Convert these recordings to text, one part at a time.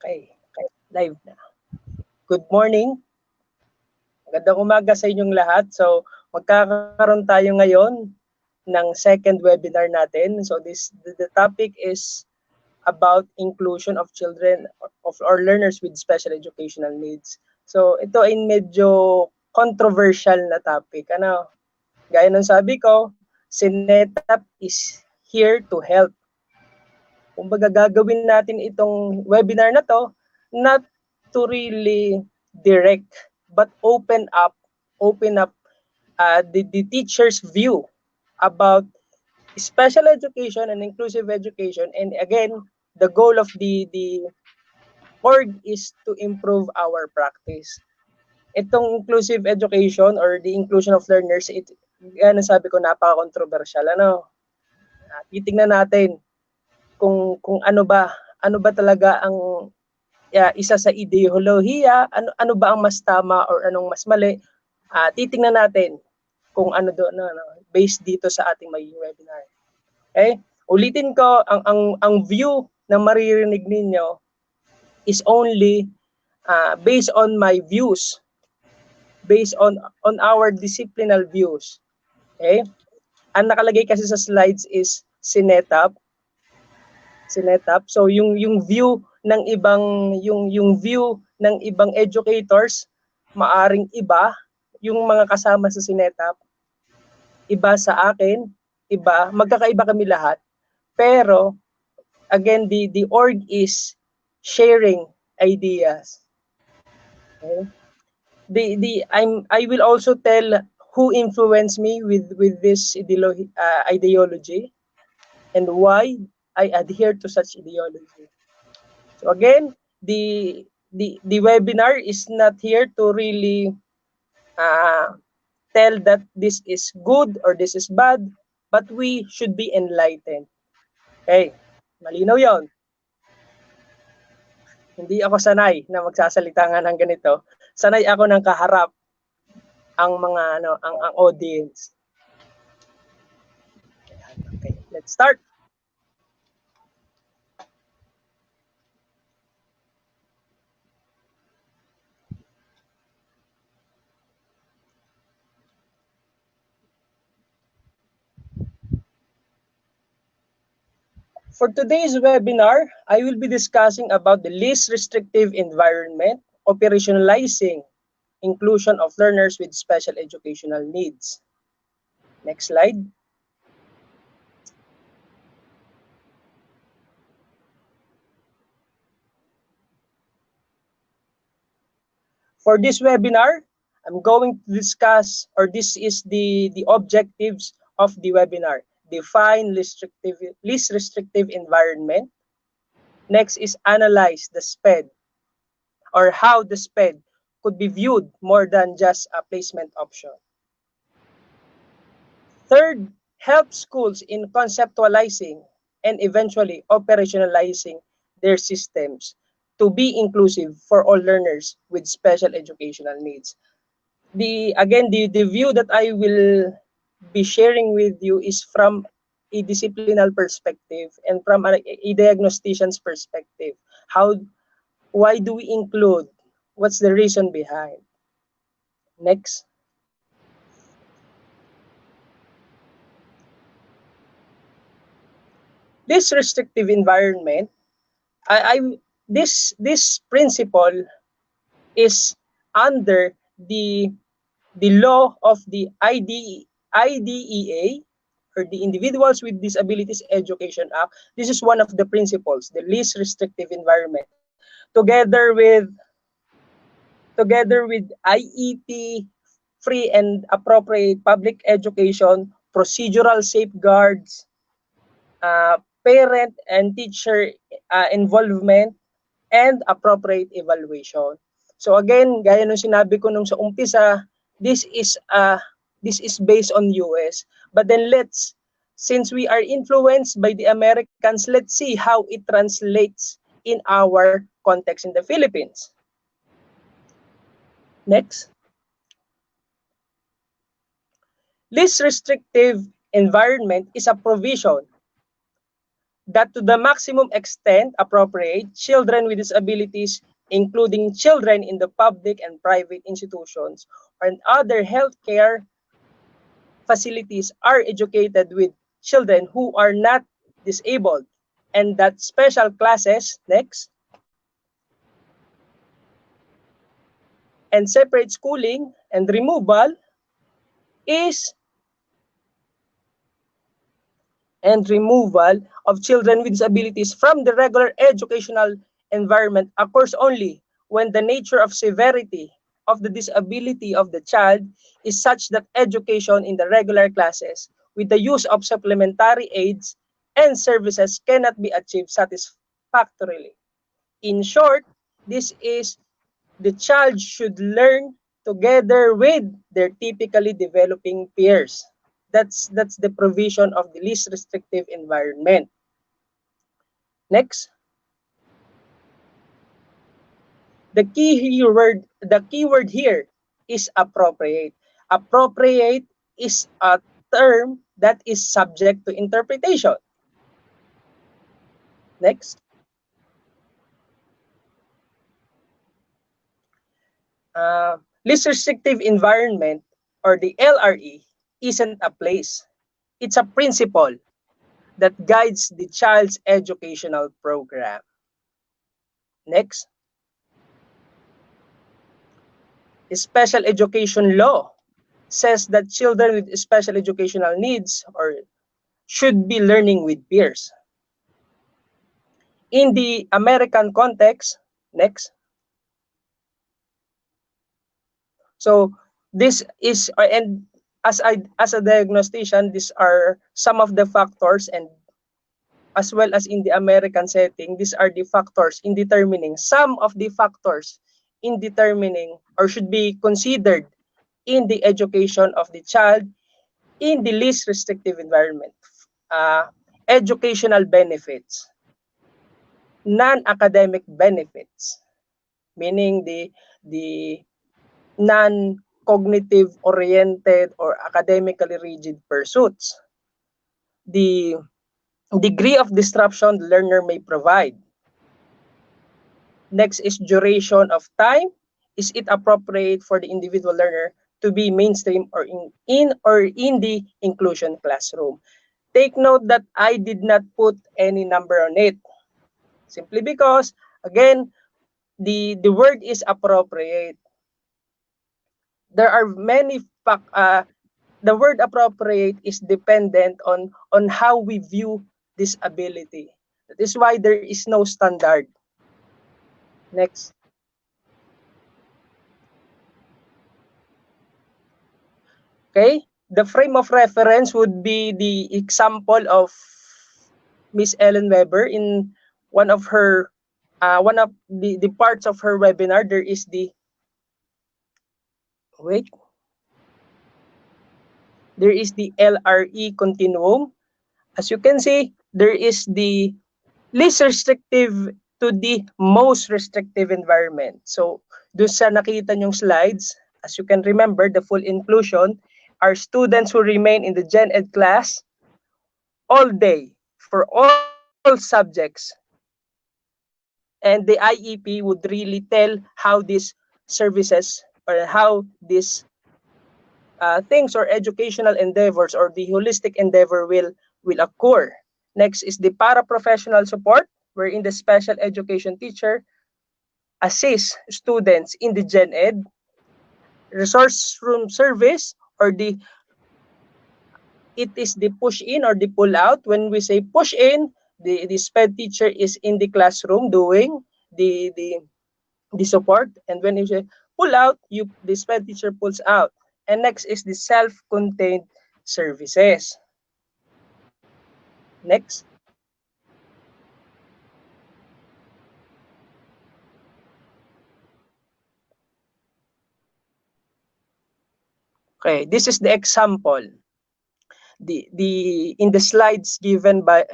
Okay, live na. Good morning. Magandang umaga sa inyong lahat. So, magkakaroon tayo ngayon ng second webinar natin. So, the topic is about inclusion of children or learners with special educational needs. So, ito ay medyo controversial na topic. Gaya ng sabi ko, SNETAP is here to help. Kumbaga gagawin natin itong webinar na to not to really direct but open up the teacher's view about special education and inclusive education. And again, the goal of the org is to improve our practice. Itong inclusive education or the inclusion of learners, yan ang sabi ko, napaka-controversial. Titingnan natin kung ano ba talaga ang isa sa ideolohiya, ano ba ang mas tama or anong mas mali. Titingnan natin kung ano doon based dito sa ating magiging webinar. Okay? Ulitin ko, ang view na maririnig ninyo is only based on my views, based on our disciplinal views. Okay? Ang nakalagay kasi sa slides is SNETAP. So yung view ng ibang educators maaring iba, yung mga kasama sa SNETAP iba sa akin, iba, magkakaiba kami lahat. Pero again, the org is sharing ideas. Okay? I will also tell who influenced me with this ideology and why I adhere to such ideology. So again, the webinar is not here to really tell that this is good or this is bad, but we should be enlightened. Okay, malinaw yon. Hindi ako sanay na magsasalita nga ng ganito. Sanay ako ng kaharap ang mga ang audience. Okay, let's start. For today's webinar, I will be discussing about the least restrictive environment, operationalizing inclusion of learners with special educational needs. Next slide. For this webinar, I'm going to discuss, or this is the objectives of the webinar. Define least restrictive environment. Next is analyze the SPED, or how the SPED could be viewed more than just a placement option. Third, help schools in conceptualizing and eventually operationalizing their systems to be inclusive for all learners with special educational needs. The view that I will be sharing with you is from a disciplinal perspective and from a diagnostician's perspective. Why do we include? What's the reason behind? Next. This restrictive environment, this principle is under the law of the IDEA, or the Individuals with Disabilities Education Act. This is one of the principles, the least restrictive environment, together with IEP, free and appropriate public education, procedural safeguards, parent and teacher involvement, and appropriate evaluation. So again, gaya nung sinabi ko nung sa umpisa, this is based on US. But then since we are influenced by the Americans, let's see how it translates in our context in the Philippines. Next. Least restrictive environment is a provision that to the maximum extent appropriate, children with disabilities, including children in the public and private institutions and other healthcare facilities, are educated with children who are not disabled, and that special classes, next, and separate schooling and removal is of children with disabilities from the regular educational environment occurs only when the nature of severity of the disability of the child is such that education in the regular classes with the use of supplementary aids and services cannot be achieved satisfactorily. In short, this is the child should learn together with their typically developing peers. That's the provision of the least restrictive environment. Next. The keyword here is appropriate. Appropriate is a term that is subject to interpretation. Next. Least restrictive environment, or the LRE, isn't a place. It's a principle that guides the child's educational program. Next. Special education law says that children with special educational needs or should be learning with peers. In the American context, next. So this is, and as a diagnostician, these are some of the factors, and as well as in the American setting, these are the factors in determining, some of the factors in determining or should be considered in the education of the child in the least restrictive environment. Educational benefits, non-academic benefits, meaning the non-cognitive oriented or academically rigid pursuits, the degree of disruption the learner may provide. Next is duration of time. Is it appropriate for the individual learner to be mainstream or in the inclusion classroom? Take note that I did not put any number on it, simply because, again, the word is appropriate. There are many the word appropriate is dependent on how we view disability. That is why there is no standard. Next. Okay, the frame of reference would be the example of Miss Ellen Weber in one of the parts of her webinar. There is the LRE continuum. As you can see, there is the least restrictive to the most restrictive environment. So, doon sa nakita nyong slides, as you can remember, the full inclusion are students who remain in the Gen Ed class all day for all subjects. And the IEP would really tell how these services or how these things or educational endeavors or the holistic endeavor will occur. Next is the paraprofessional support, wherein the special education teacher assists students in the Gen Ed. Resource room service, or it is the push in or the pull out. When we say push in, the SPED teacher is in the classroom doing the support, and when you say pull out, the SPED teacher pulls out. And next is the self-contained services. Next. Okay, this is the example. In the slide given by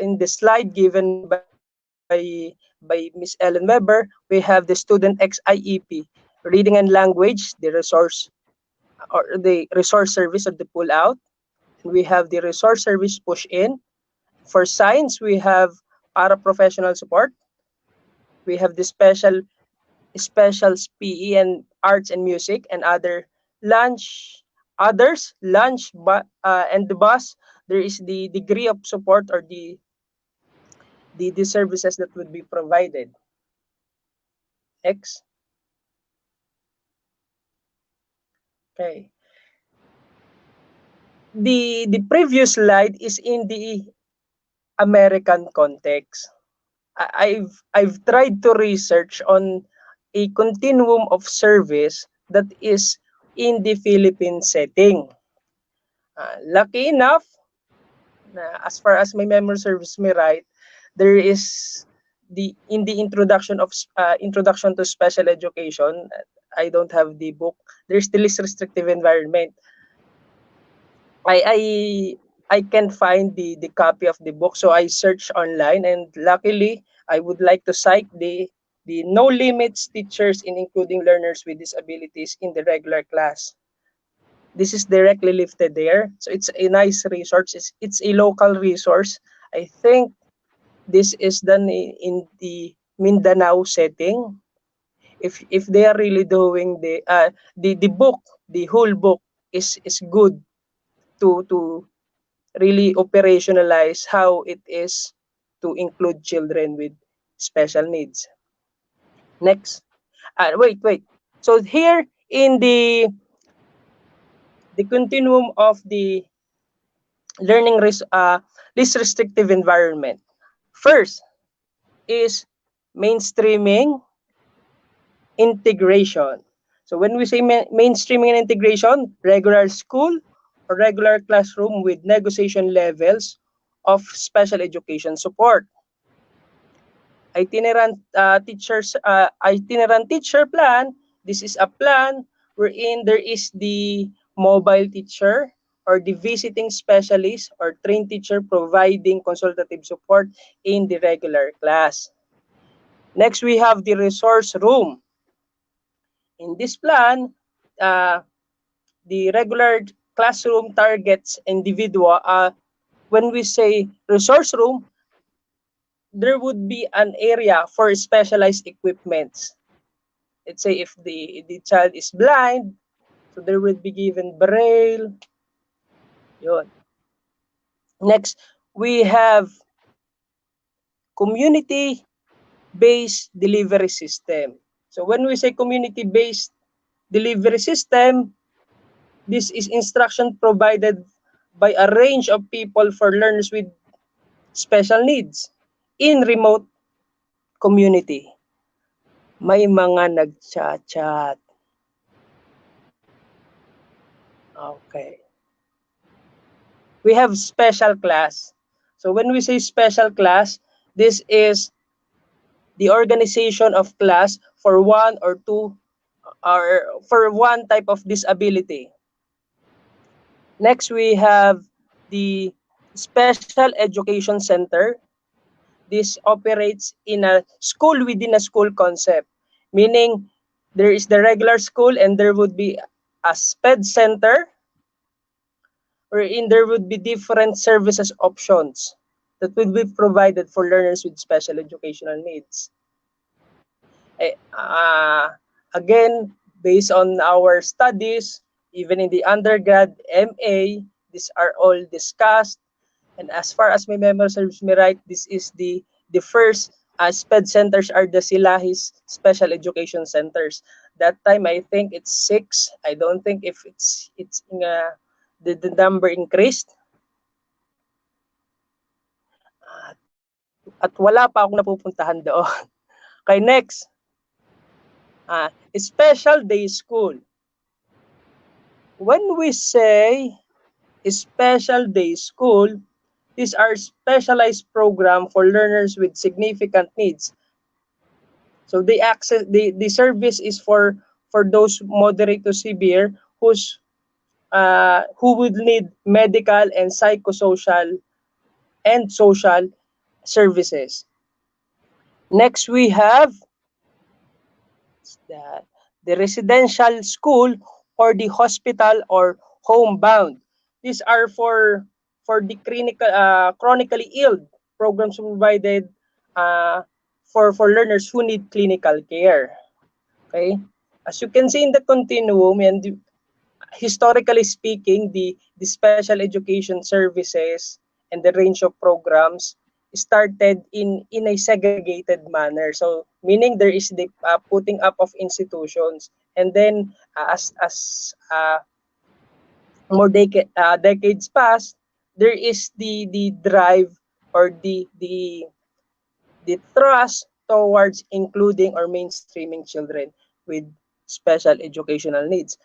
Miss Ellen Weber, we have the student XIEP, reading and language, the resource service or the pull out. And we have the resource service push in. For science, we have Paraprofessional Support. We have the specials PE and arts and music and lunch and the bus. There is the degree of support or the services that would be provided. Next. Okay. The previous slide is in the American context. I've tried to research on a continuum of service that is in the Philippine setting. Lucky enough, as far as my memory serves me right, there is in the introduction to special education. I don't have the book. There's the least restrictive environment. I can find the copy of the book, so I searched online, and luckily I would like to cite the no limits teachers in including learners with disabilities in the regular class. This is directly lifted there, so it's a nice resource. It's a local resource. I think this is done in the Mindanao setting. If they are really doing the book, the whole book is good to really operationalize how it is to include children with special needs. Next. Wait. So here in the continuum of the least restrictive environment. First is mainstreaming integration. So when we say mainstreaming and integration, regular school or regular classroom with negotiation levels of special education support. Itinerant teacher plan. This is a plan wherein there is the mobile teacher or the visiting specialist or trained teacher providing consultative support in the regular class. Next, we have the resource room. In this plan, the regular classroom targets individual. When we say resource room, there would be an area for specialized equipments. Let's say if the child is blind, so there would be given braille. Yun. Next, we have community-based delivery system. So when we say community-based delivery system, this is instruction provided by a range of people for learners with special needs in remote community. May mga nag-chat. Okay. We have special class. So when we say special class, this is the organization of class for one or two or for one type of disability. Next, we have the Special Education Center. This operates in a school within a school concept, meaning there is the regular school and there would be a SPED center wherein there would be different services options that would be provided for learners with special educational needs. Again, based on our studies, even in the undergrad, MA, these are all discussed. And as far as my memory serves me right, this is the first SPED centers are the Silahis Special Education Centers. That time, I think it's 6. I don't think if it's the number increased. At wala pa akong napupuntahan doon. Okay, next. Special day school. When we say special day school, these are specialized program for learners with significant needs. So the service is for those moderate to severe who would need medical and psychosocial and social services. Next, we have the residential school or the hospital or homebound. These are for the chronically ill programs provided for learners who need clinical care. Okay, as you can see in the continuum, and historically speaking, the special education services and the range of programs started in a segregated manner. So meaning there is the putting up of institutions, and then as more decades pass, there is the drive or the trust towards including or mainstreaming children with special educational needs.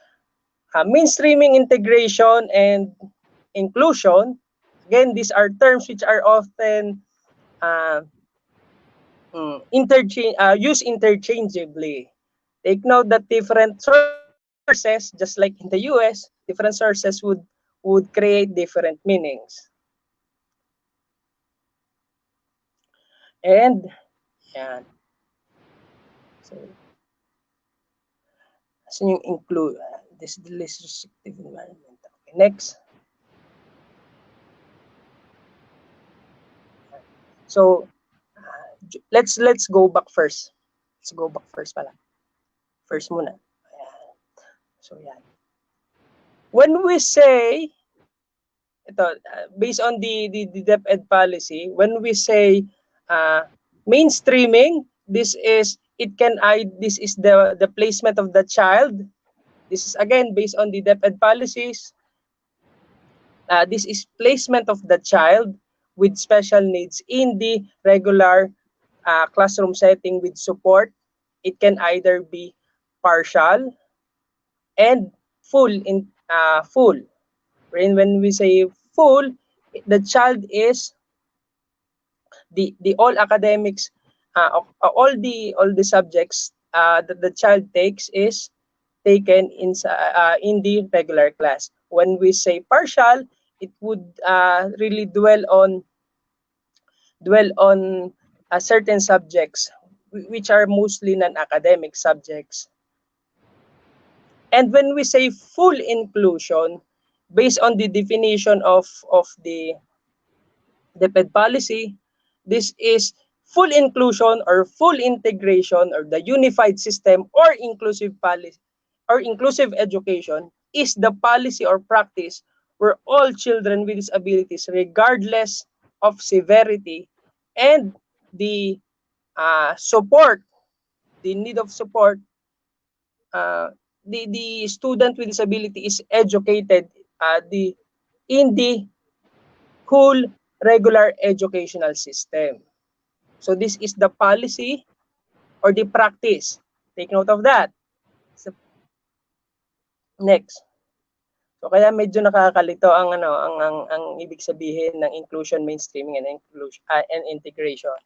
Mainstreaming, integration, and inclusion, again, these are terms which are often uh, used interchangeably. Take note that different sources, just like in the US, different sources would create different meanings. And yan. So, so yung include this the least restrictive environment. Okay, next. So let's go back first. Let's go back first pala. First muna. Ayan. So yan. When we say ito, based on the DepEd policy, when we say mainstreaming, this is the placement of the child. This is again based on the DepEd policies. This is placement of the child with special needs in the regular classroom setting with support. It can either be partial and full. When we say full, the child is the all academics, all the subjects that the child takes is taken in the regular class. When we say partial, it would really dwell on certain subjects which are mostly non-academic subjects. And when we say full inclusion, based on the definition of the DepEd policy, this is full inclusion or full integration or the unified system or inclusive policy or inclusive education is the policy or practice where all children with disabilities, regardless of severity and the support, the need of support, the student with disability is educated in the whole regular educational system. So this is the policy or the practice. Take note of that. So, next. So kaya medyo nakakalito ang ibig sabihin ng inclusion, mainstreaming, and inclusion and integration.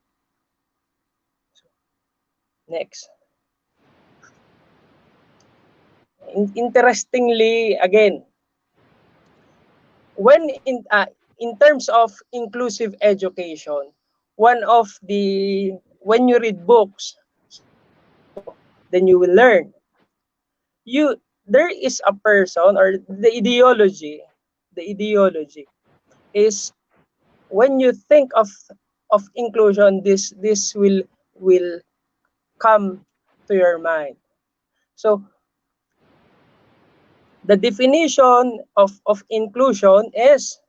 So, next. Interestingly, again, when in terms of inclusive education, when you read books, so then you will learn. There is a person or the ideology is when you think of inclusion, this will come to your mind. So the definition of inclusion is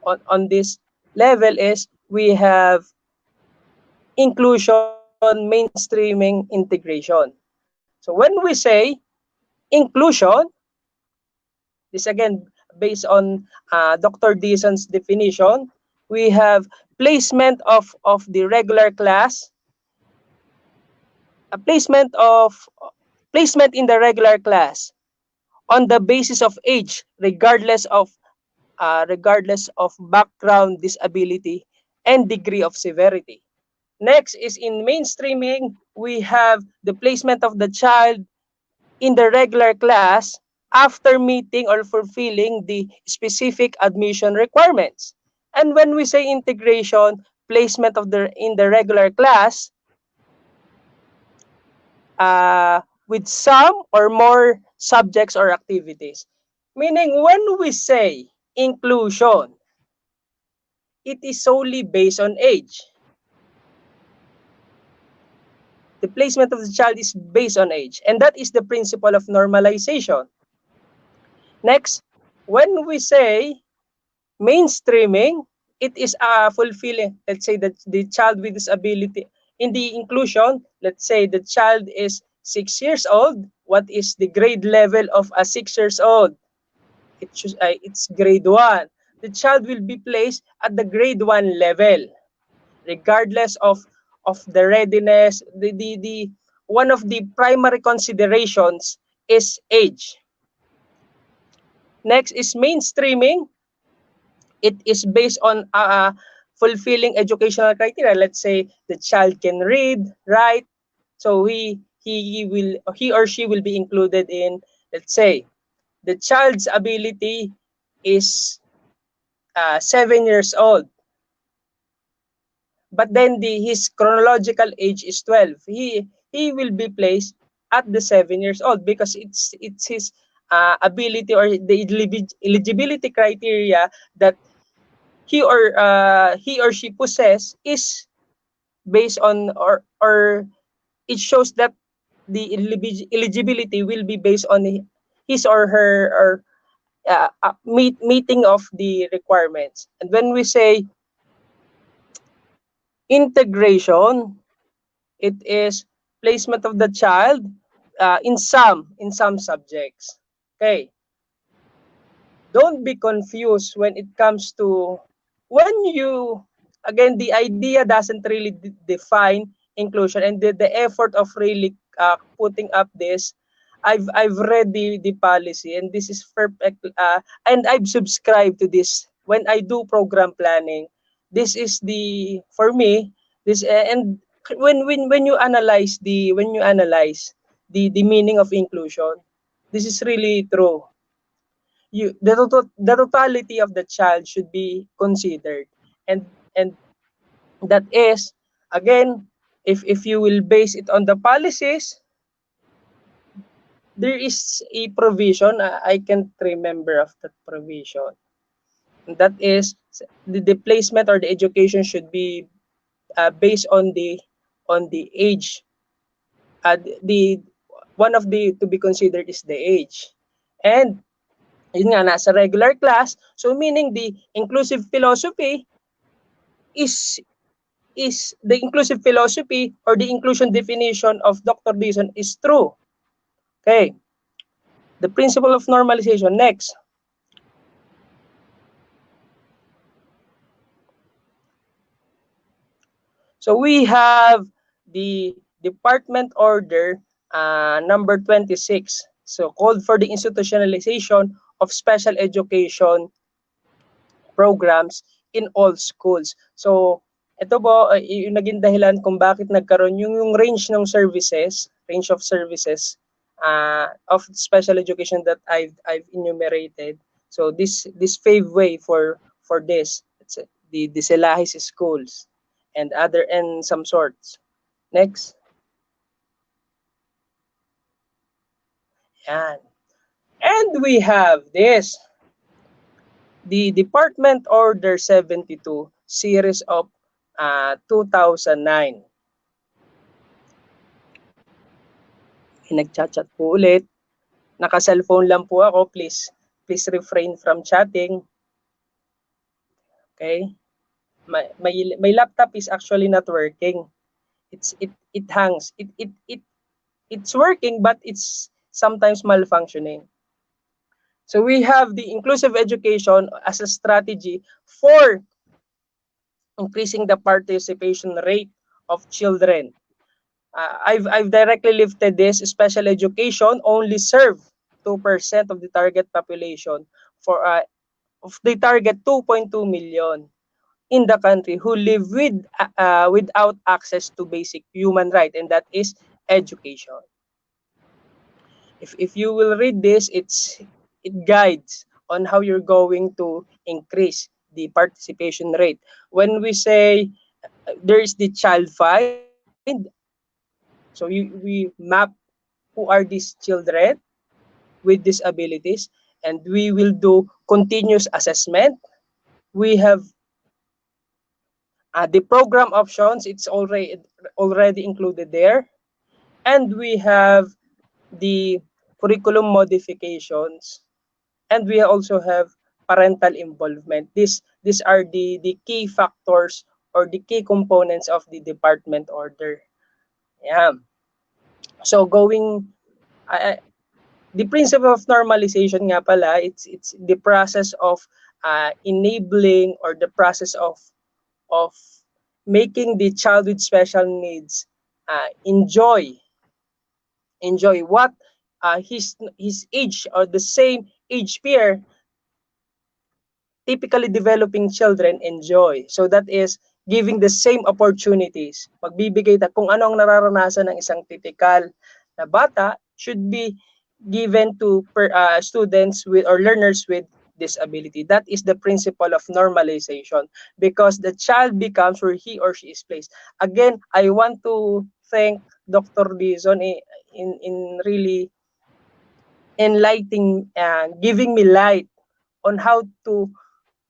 on this level is we have inclusion, mainstreaming, integration. So when we say inclusion, this again based on Dr. Deason's definition, we have placement of the regular class, a placement in the regular class on the basis of age, regardless of background, disability, and degree of severity. Next is in mainstreaming, we have the placement of the child in the regular class after meeting or fulfilling the specific admission requirements. And when we say integration, placement in the regular class with some or more subjects or activities. Meaning when we say inclusion, it is solely based on age. The placement of the child is based on age, and that is the principle of normalization. Next, when we say mainstreaming, it is fulfilling, let's say that the child with disability, in the inclusion, let's say the child is 6 years old. What is the grade level of a 6 years old? It's grade 1. The child will be placed at the grade 1 level, regardless of the readiness. The one of the primary considerations is age. Next is mainstreaming. It is based on fulfilling educational criteria. Let's say the child can read, write, so he or she will be included in, let's say, the child's ability is 7 years old, but then his chronological age is 12. He will be placed at the 7 years old because it's his ability or the eligibility criteria that he or she possess is based on, or it shows that the eligibility will be based on his or her or meeting of the requirements. And when we say integration, it is placement of the child in some subjects. Okay, don't be confused when it comes to, when you, again, the idea doesn't really define inclusion, and the effort of really putting up this, I've read the policy, and this is perfect, and I've subscribed to this when I do program planning. This is the, for me, this and when you analyze the meaning of inclusion, this is really true. The totality of the child should be considered, and that is, again, if you will base it on the policies, there is a provision, I can't remember of that provision, that is the placement or the education should be based on the age. The one of the to be considered is the age, and yun nga, nasa regular class, so meaning the inclusive philosophy is the inclusive philosophy or the inclusion definition of Dr. Dizon is true. Okay, the principle of normalization. Next, so we have the department order number 26, so called for the institutionalization of special education programs in all schools. So ito po yung naging dahilan kung bakit nagkaroon yung range of services of special education that I've enumerated. So this pave way for this. It's the Selahis schools and some sorts. Next. Yan. And we have this, the Department Order 72 series of 2009. Nagchat-chat po ulit. Naka-cellphone lang po ako. Please refrain from chatting. Okay? My laptop is actually not working. It hangs. It's working, but it's sometimes malfunctioning. So we have the inclusive education as a strategy for increasing the participation rate of children. I've directly lifted this. Special education only serve 2% of the target population for of the target 2.2 million in the country who live without access to basic human right, and that is education. If you will read this, it guides on how you're going to increase the participation rate. When we say there is the child find, so we map who are these children with disabilities, and we will do continuous assessment. We have the program options, it's already included there. and we have the curriculum modifications, and we also have parental involvement. These are the key factors or the key components of the department order. Yeah. So going the principle of normalization nga pala, it's the process of enabling, or the process of making the child with special needs enjoy what his age or the same age peer, typically developing children, enjoy. So that is giving the same opportunities. Magbibigay kung ano ang nararanasan ng isang typical na bata should be given to students with or learners with disability. That is the principle of normalization, because the child becomes where he or she is placed. Again, I want to thank Dr. Dizon in really enlightening, giving me light on how to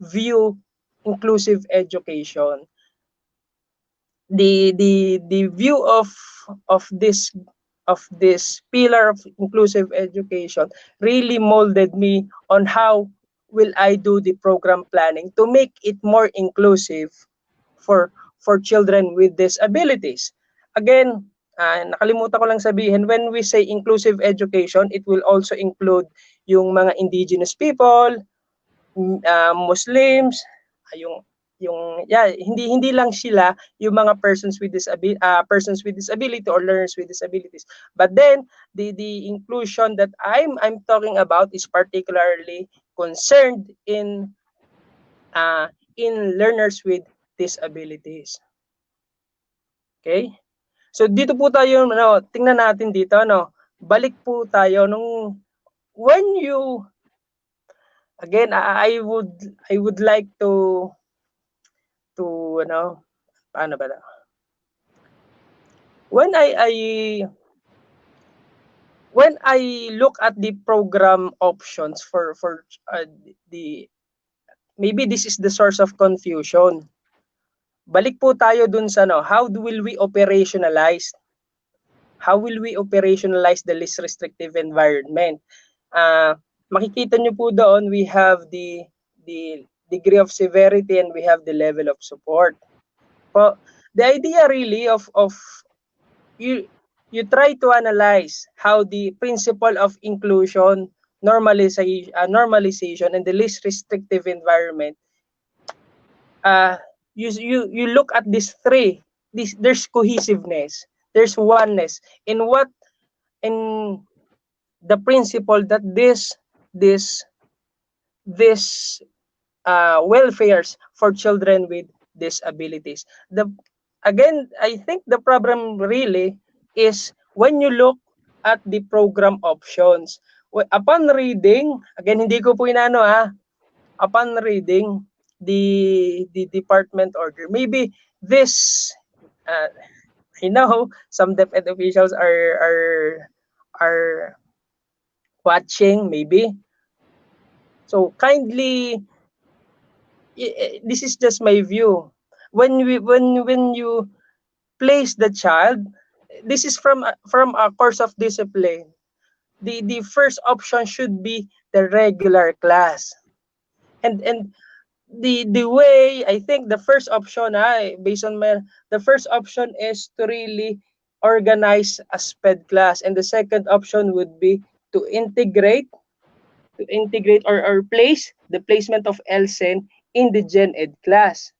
view inclusive education. The view of this pillar of inclusive education really molded me on how will I do the program planning to make it more inclusive for children with disabilities. Again, nakalimutan ko lang sabihin, when we say inclusive education, it will also include yung mga indigenous people, Muslims, hindi lang sila yung mga persons with disability or learners with disabilities, but then the inclusion that I'm talking about is particularly concerned in learners with disabilities. Okay, so dito po tayo, tingnan natin dito, balik po tayo nung when you again, I would like to paano ba na? When I look at the program options for the maybe this is the source of confusion. Balik po tayo dun sa how will we operationalize? How will we operationalize the least restrictive environment? Makikita nyo po doon, we have the degree of severity and we have the level of support. Well, the idea really of you try to analyze how the principle of inclusion, normalization, and the least restrictive environment. You look at these three. There's cohesiveness, there's oneness in the principle that this welfares for children with disabilities. Again, I think the problem really is when you look at the program options. Upon reading, again, hindi ko po inano upon reading the department order, maybe this, I know some DepEd officials are watching, maybe. So kindly, this is just my view. When you place the child, this is from a course of discipline. The first option should be the regular class, and the way I think the first option, based on the first option is to really organize a SPED class, and the second option would be to integrate or place the placement of LSEN in the Gen Ed class.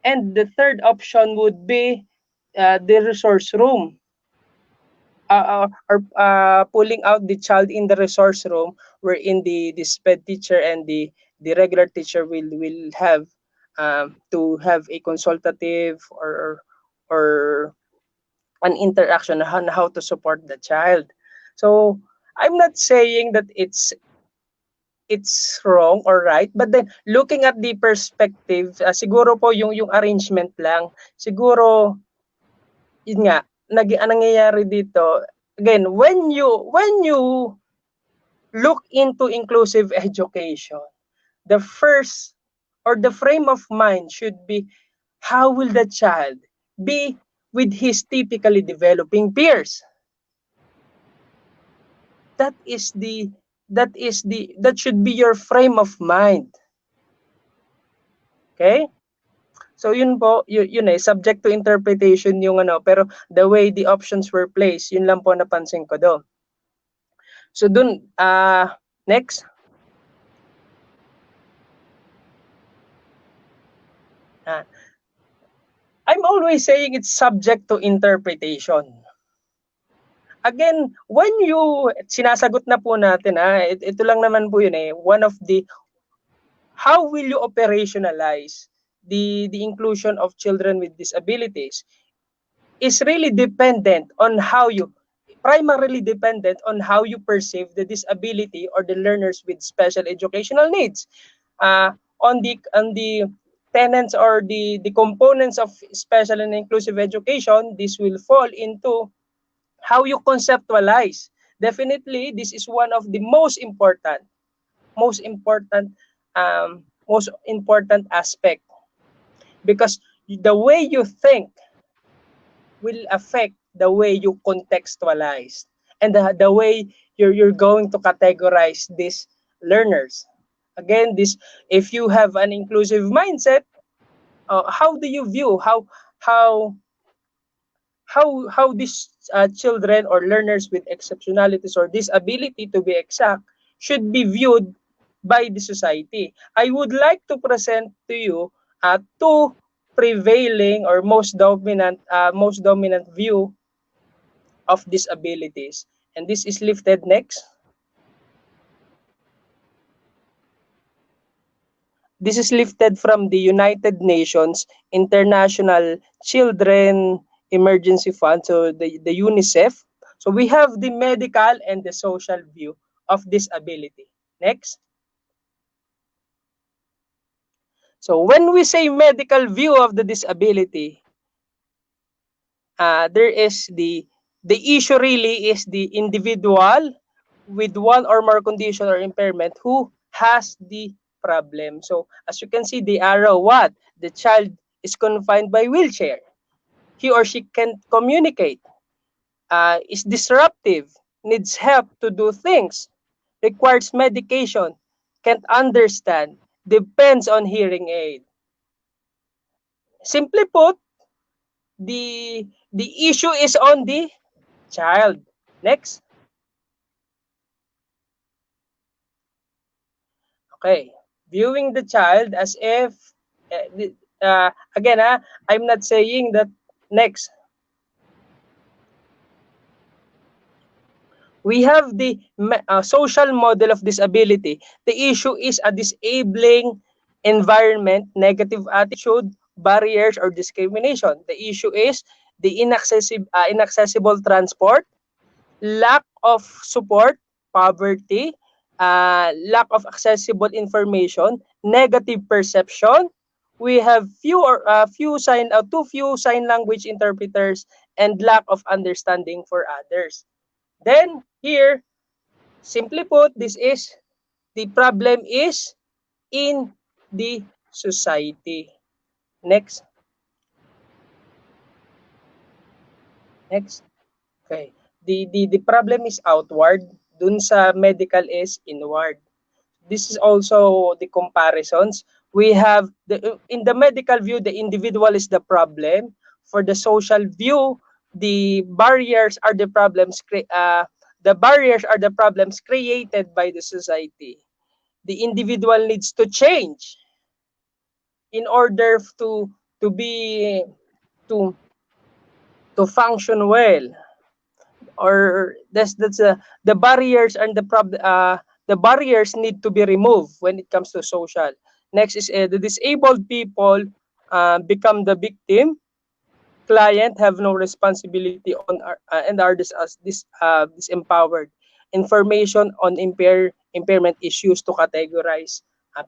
And the third option would be the resource room, or pulling out the child in the resource room, wherein the SPED teacher and the regular teacher will have to have a consultative or an interaction on how to support the child. So I'm not saying that it's wrong or right, but then looking at the perspective, siguro po yung arrangement lang, siguro yun nga, nangyayari dito, again, when you look into inclusive education, the first or the frame of mind should be, how will the child be with his typically developing peers? That should be your frame of mind. Okay? So yun po, yun subject to interpretation yung pero the way the options were placed, yun lang po napansin ko do. So dun, next. I'm always saying it's subject to interpretation. Again, when you, sinasagot na po natin, ito lang naman po yun one of the, how will you operationalize the inclusion of children with disabilities is really dependent on how you, primarily dependent on how you perceive the disability or the learners with special educational needs. On the tenets or the components of special and inclusive education, this will fall into how you conceptualize. Definitely, this is one of the most important aspect, because the way you think will affect the way you contextualize and the way you're going to categorize these learners. Again, if you have an inclusive mindset, how do you view how these children or learners with exceptionalities or disability, to be exact, should be viewed by the society? I would like to present to you two prevailing or most dominant view of disabilities, and this is lifted next. This is lifted from the United Nations International Children Emergency Fund, so the UNICEF. So we have the medical and the social view of disability. Next. So when we say medical view of the disability, there is the issue really is the individual with one or more condition or impairment who has the problem. So as you can see, the arrow, what? The child is confined by wheelchair. He or she can't communicate, is disruptive, needs help to do things, requires medication, can't understand, depends on hearing aid. Simply put, the issue is on the child. Next. Okay. Viewing the child as if, again, I'm not saying that. Next. We have the social model of disability. The issue is a disabling environment, negative attitude, barriers, or discrimination. The issue is the inaccessible transport, lack of support, poverty, lack of accessible information, negative perception. We have too few sign language interpreters, and lack of understanding for others. Then here, simply put, the problem is in the society. Next. Next. Okay. The problem is outward, dun sa medical is inward. This is also the comparisons. We have in the medical view, the individual is the problem. For the social view, the barriers are the problems created by the society. The individual needs to change in order to be to function well, or the barriers and the barriers need to be removed when it comes to social. Next is the disabled people become the victim. Client have no responsibility on and are disempowered. Information on impairment is used to categorize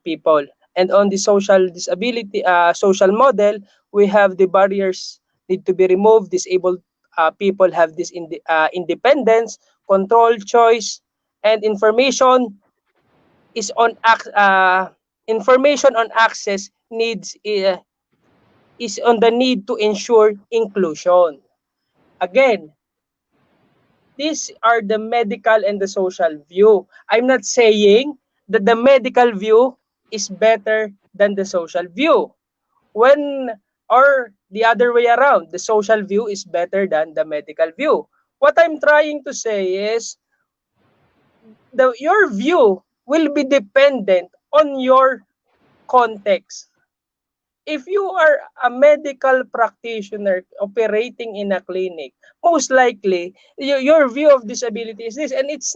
people. And on the social disability social model, we have the barriers need to be removed. Disabled people have this independence, control, choice, and information on access needs is on the need to ensure inclusion. Again, These are the medical and the social view. I'm not saying that the medical view is better than the social view. When or the other way around, the social view is better than the medical view. What I'm trying to say is your view will be dependent on your context. If you are a medical practitioner operating in a clinic, most likely your view of disability is this, and it's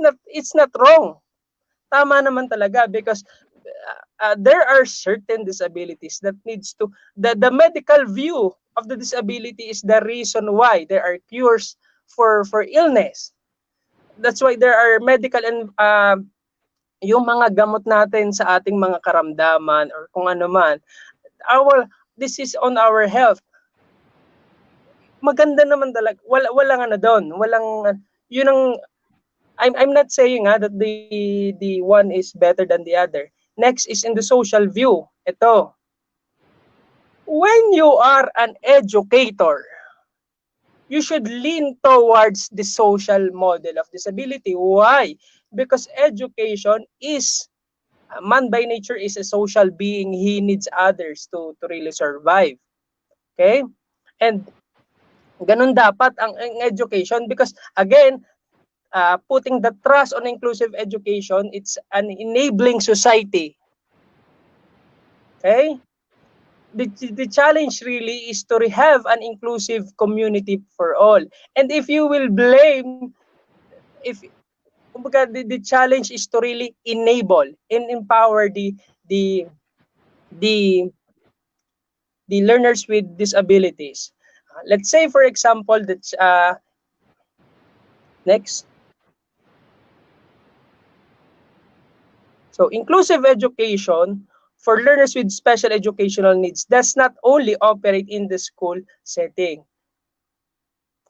not wrong. Tama naman talaga because there are certain disabilities that needs to the medical view of the disability is the reason why there are cures for illness. That's why there are medical and yung mga gamot natin sa ating mga karamdaman or kung ano man. This is on our health. Maganda naman talaga. Walang ano doon. Walang yun ang I'm not saying that the one is better than the other. Next is in the social view. Ito. When you are an educator, you should lean towards the social model of disability. Why? Because education is man by nature is a social being. He needs others to really survive. Okay? And ganun dapat ang education because again, putting the trust on inclusive education, it's an enabling society. Okay? The challenge really is to have an inclusive community for all. And if you will blame, the challenge is to really enable and empower the the learners with disabilities. Let's say, for example, that next. So, inclusive education for learners with special educational needs does not only operate in the school setting.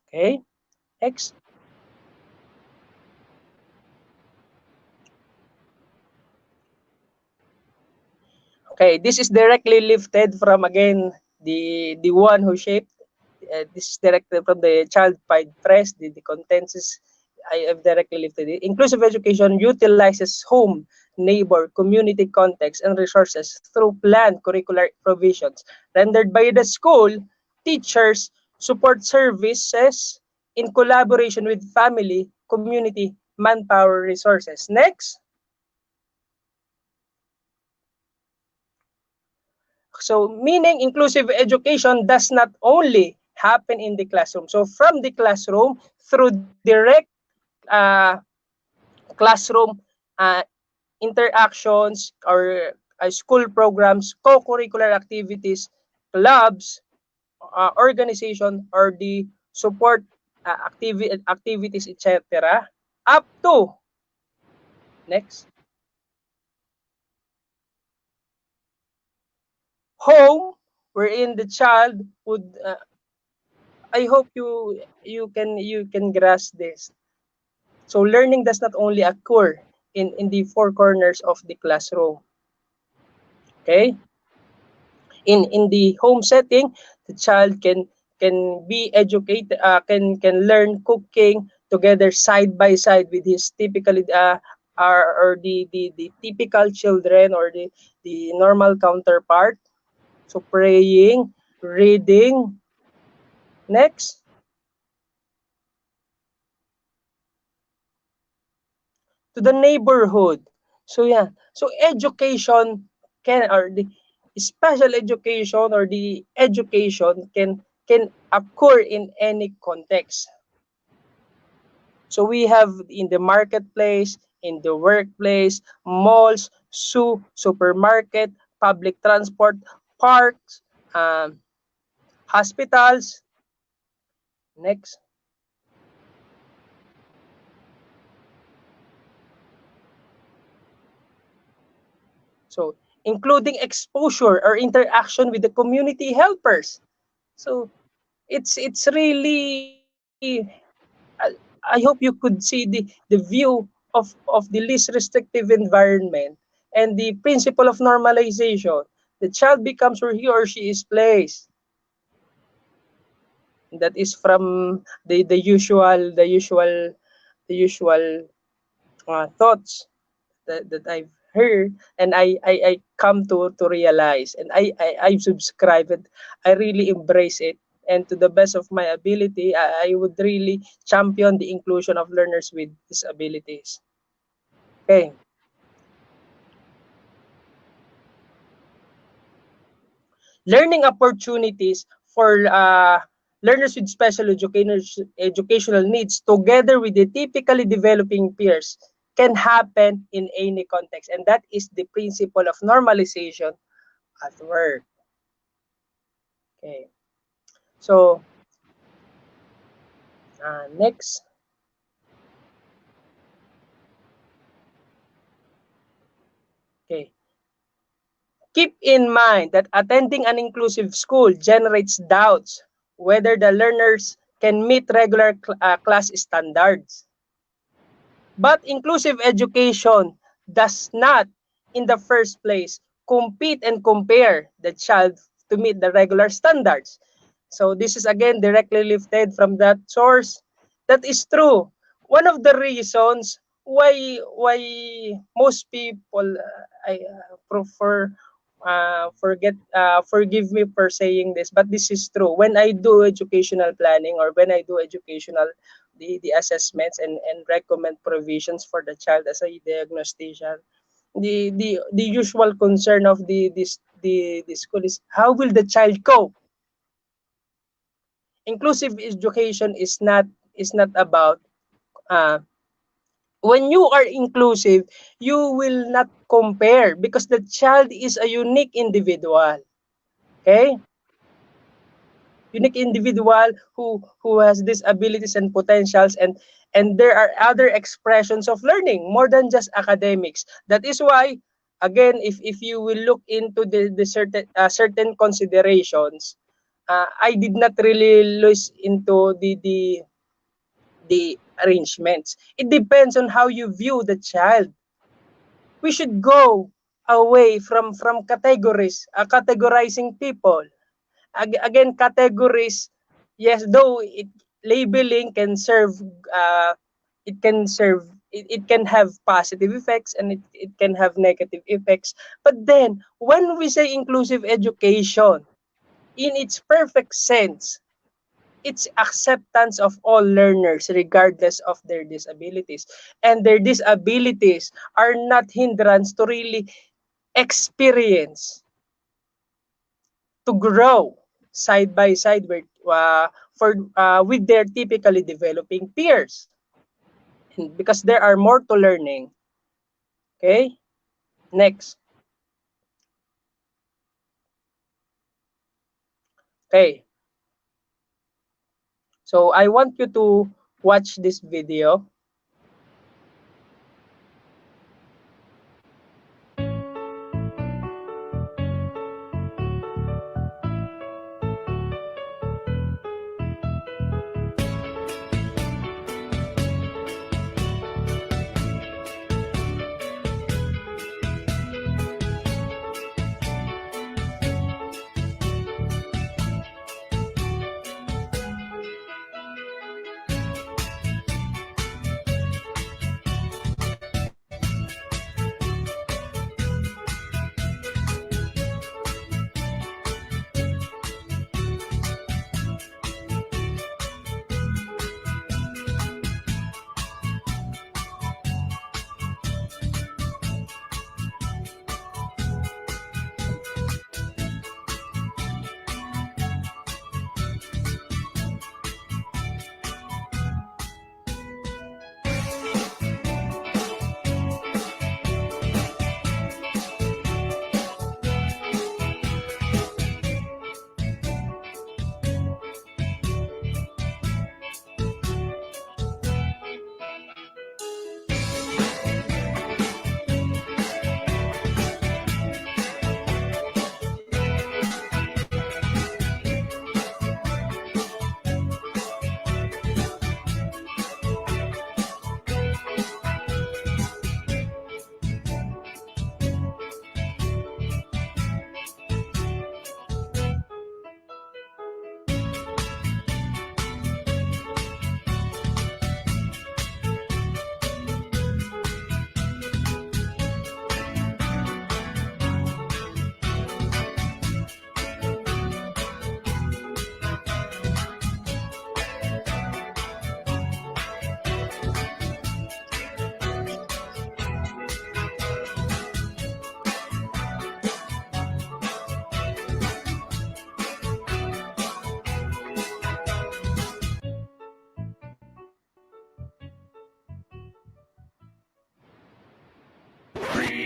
Okay, next. Okay, this is directly lifted from, again, the one who shaped. This is directed from the Child Pride Press. The contents is, I have directly lifted it. Inclusive education utilizes home, neighbor, community context, and resources through planned curricular provisions rendered by the school, teachers, support services in collaboration with family, community, manpower resources. Next. So, meaning inclusive education does not only happen in the classroom. So, from the classroom, through direct classroom interactions or school programs, co-curricular activities, clubs, organization, or the support activities, etc. Up to, next, home, wherein the child would I hope you can grasp this. So learning does not only occur in the four corners of the classroom. Okay? In the home setting, the child can be educated, can learn cooking together side by side with his typically or the typical children or the normal counterpart. So praying, reading. Next. To the neighborhood. So yeah. So education can, or the special education or the education can occur in any context. So we have in the marketplace, in the workplace, malls, supermarket, public transport, parks, hospitals. Next. So, including exposure or interaction with the community helpers. So, it's really, I hope you could see the view of the least restrictive environment and the principle of normalization. The child becomes where he or she is placed. That is from the usual usual thoughts that I've heard, and I come to realize, and I subscribe it. I really embrace it, and to the best of my ability, I would really champion the inclusion of learners with disabilities. Okay. Learning opportunities for learners with special educational needs together with the typically developing peers can happen in any context, and that is the principle of normalization at work. Okay, so next. Okay, keep in mind that attending an inclusive school generates doubts whether the learners can meet regular class standards. But inclusive education does not, in the first place, compete and compare the child to meet the regular standards. So this is again directly lifted from that source. That is true. One of the reasons why most people I prefer forgive me for saying this, but this is true. When I do educational planning, or when I do educational the assessments and recommend provisions for the child as a diagnostician, the usual concern of the school is how will the child cope. Inclusive education is not about uh, when you are inclusive, you will not compare because the child is a unique individual. Okay? Unique individual who has disabilities and potentials, and there are other expressions of learning more than just academics. That is why, again, if you will look into the certain considerations, I did not really lose into the arrangements. It depends on how you view the child. We should go away from categories, categorizing people. Again, categories, yes, though labeling can serve, it can have positive effects, and it can have negative effects. But then when we say inclusive education in its perfect sense, it's acceptance of all learners regardless of their disabilities, and their disabilities are not hindrance to really experience, to grow side by side with their typically developing peers, because there are more to learning. Okay, next. Okay, so I want you to watch this video.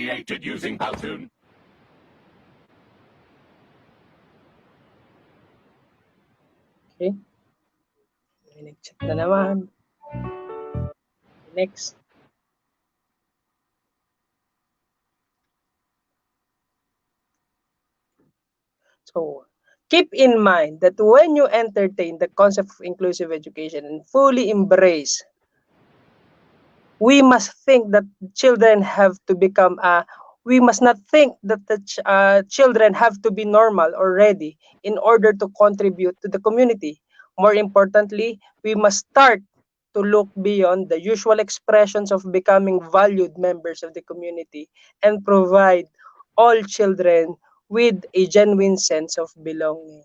created using Powtoon. Okay. May nag-chat na naman. Next. So, keep in mind that when you entertain the concept of inclusive education and fully embrace, we must think that children have to become we must not think that the children have to be normal or ready in order to contribute to the community. More importantly, we must start to look beyond the usual expressions of becoming valued members of the community and provide all children with a genuine sense of belonging.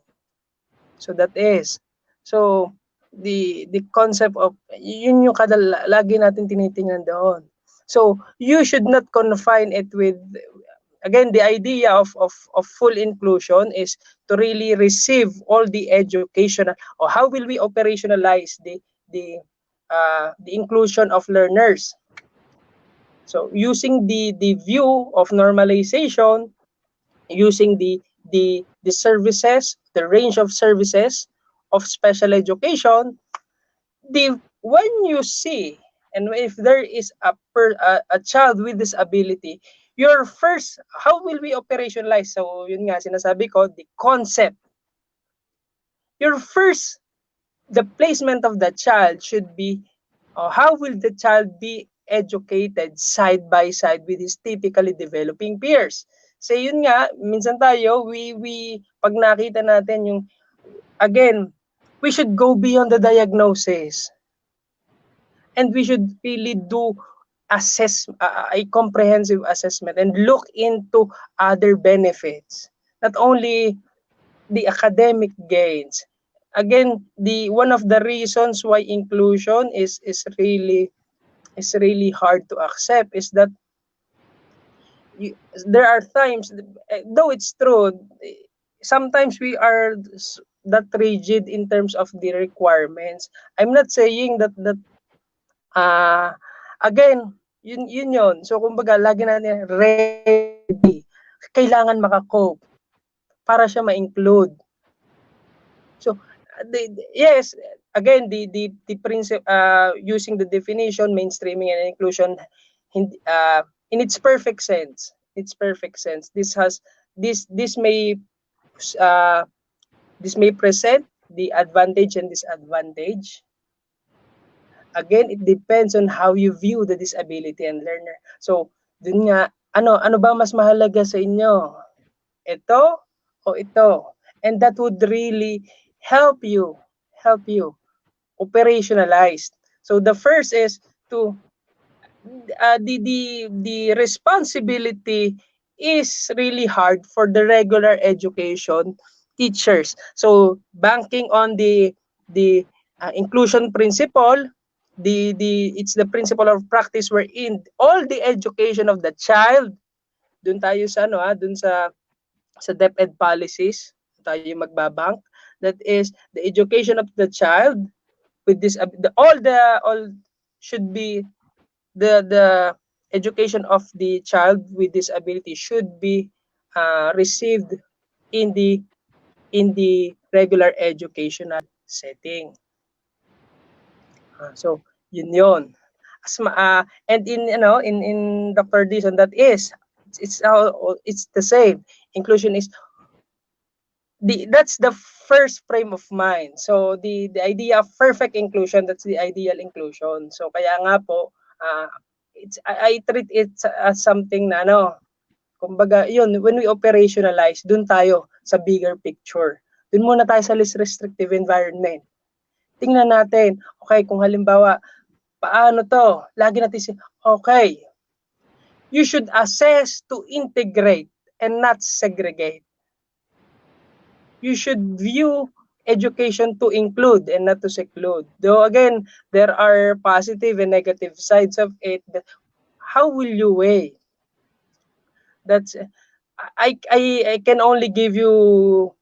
So that is. So the concept of yun yung lagi natin tinitingnan doon. So you should not confine it with, again, the idea of full inclusion is to really receive all the educational, or how will we operationalize the inclusion of learners. So using the view of normalization, using the services, the range of services of special education, when you see, and if there is a child with disability, your first, how will we operationalize? So yun nga sinasabi ko, the concept. Your first, the placement of the child should be, how will the child be educated side by side with his typically developing peers? So yun nga, minsan tayo, we pag nakita natin yung, again, we should go beyond the diagnosis. And we should really do a comprehensive assessment and look into other benefits, not only the academic gains. Again, one of the reasons why inclusion is really hard to accept is that there are times, though it's true, sometimes we are that rigid in terms of the requirements. I'm not saying that again, yun. So kumbaga lagi natin ready, kailangan maka-cope para siya ma-include. So yes, again, the principle, using the definition, mainstreaming and inclusion, in its perfect sense, this may present the advantage and disadvantage. Again, it depends on how you view the disability and learner. So dun nga, ano ba mas mahalaga sa inyo, ito o ito? And that would really help you operationalize. So the first is to the responsibility is really hard for the regular education teachers. So banking on the inclusion principle, it's the principle of practice wherein all the education of the child, dun tayo sa dun sa DepEd policies tayo magbabank, that is the education of the child with this, all should be the education of the child with disability should be received in the regular educational setting. So yun. And in Dr. Dison, that is, it's the same. Inclusion is that's the first frame of mind. So the idea of perfect inclusion, that's the ideal inclusion. So kaya nga po, I treat it as something na kumbaga yun, when we operationalize, dun tayo sa bigger picture. Dun muna tayo sa less restrictive environment. Tingnan natin, okay, kung halimbawa, paano to? Lagi natin okay, you should assess to integrate and not segregate. You should view education to include and not to seclude. Though again, there are positive and negative sides of it. But how will you weigh? That's I can only give you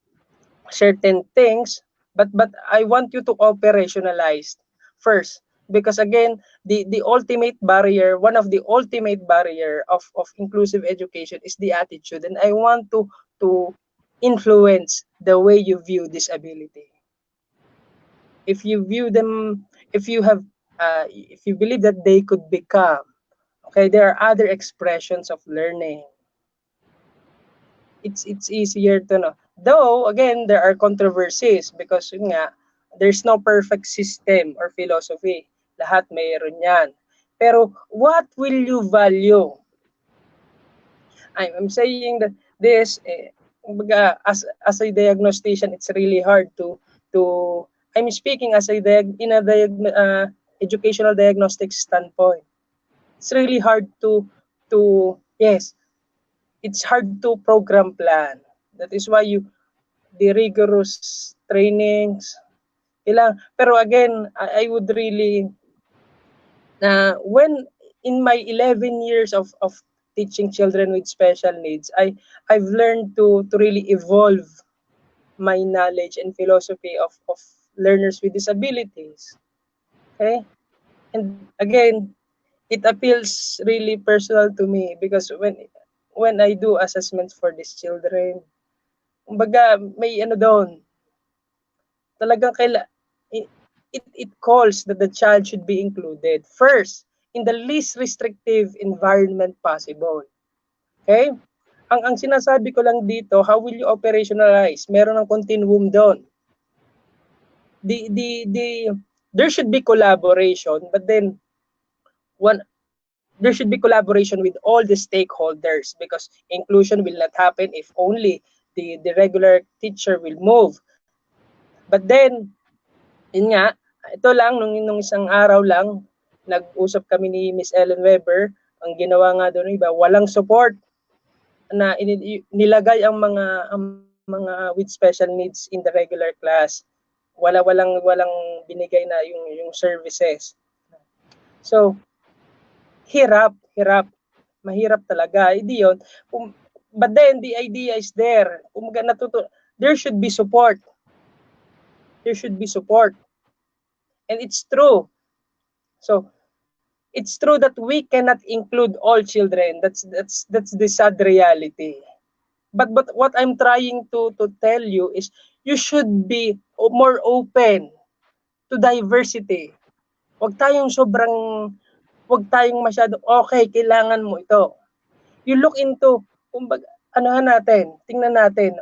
certain things, but I want you to operationalize first because again, the ultimate barrier, one of the ultimate barrier of inclusive education is the attitude, and I want to influence the way you view disability. If you view them, if you have, if you believe that they could become, okay, there are other expressions of learning. It's easier to know. Though again, there are controversies because yun nga, there's no perfect system or philosophy. Lahat mayroon yan. Pero what will you value? I'm saying that this, as a diagnostician, it's really hard to I'm speaking as a educational diagnostic standpoint. It's really hard to yes, it's hard to program plan. That is why the rigorous trainings pero again, I would really when in my 11 years of teaching children with special needs, I've learned to really evolve my knowledge and philosophy of learners with disabilities. Okay? And again, it appeals really personal to me because when I do assessments for these children, kumbaga may ano doon, talagang it calls that the child should be included first in the least restrictive environment possible. Okay? Ang sinasabi ko lang dito, how will you operationalize? Meron ng continuum doon. The there should be collaboration, but then there should be collaboration with all the stakeholders because inclusion will not happen if only the regular teacher will move. But then, yun nga, ito lang, nung isang araw lang, nag-usap kami ni Miss Ellen Weber, ang ginawa nga doon iba, walang support na nilagay ang mga with special needs in the regular class. Walang binigay na yung services. So, hirap. Mahirap talaga. Hindi yun. But then, the idea is there. There should be support. There should be support. And it's true. So, it's true that we cannot include all children. That's the sad reality. But what I'm trying to tell you is you should be more open to diversity. Wag tayong masyado, okay, kailangan mo ito. You look into, kumbaga, tingnan natin,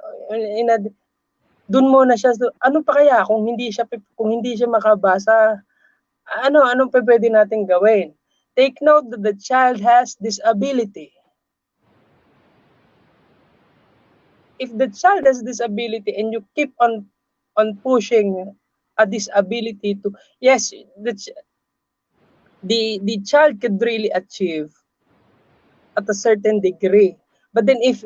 dun muna siya, ano pa kaya kung hindi siya makabasa, anong pwede natin gawin? Take note that the child has disability. If the child has disability and you keep on pushing a disability to, yes, the child could really achieve at a certain degree. But then if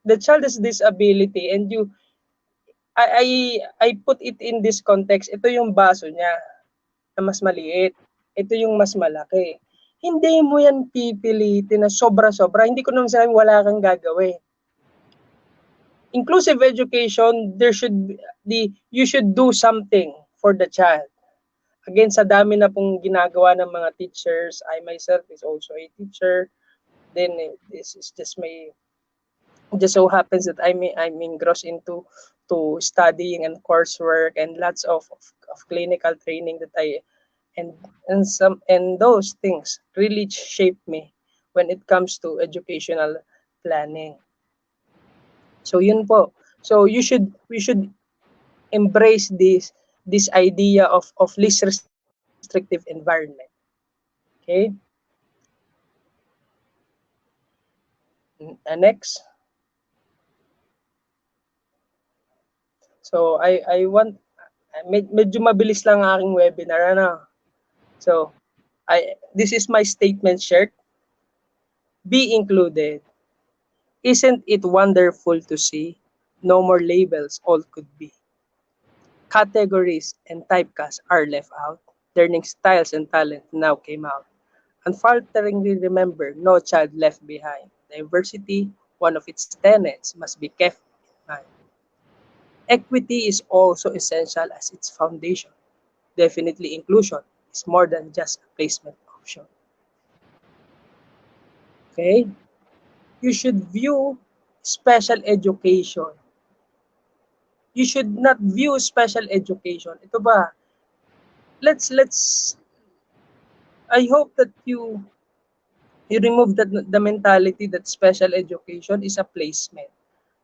the child has disability and I put it in this context, ito yung baso niya na mas maliit. Ito yung mas malaki. Hindi mo yan pipilitin na sobra-sobra. Hindi ko naman sinabi wala kang gagawin. Inclusive education, you should do something for the child. Again, sa dami na pong ginagawa ng mga teachers, I myself is also a teacher. Then this is just so happens that I'm engrossed into studying and coursework and lots of clinical training that and those things really shape me when it comes to educational planning. So yun po. So we should embrace this idea of least restrictive environment. Okay? Next. So I want medyo mabilis lang ang aking webinar So this is my statement shirt. Be included. Isn't it wonderful to see? No more labels, all could be. Categories and typecasts are left out. Learning styles and talent now came out. Unfalteringly remember, no child left behind. Diversity, one of its tenets, must be kept in mind. Equity is also essential as its foundation. Definitely inclusion is more than just a placement option. Okay? You should view special education. You should not view special education. Ito ba? Let's I hope that you remove the mentality that special education is a placement,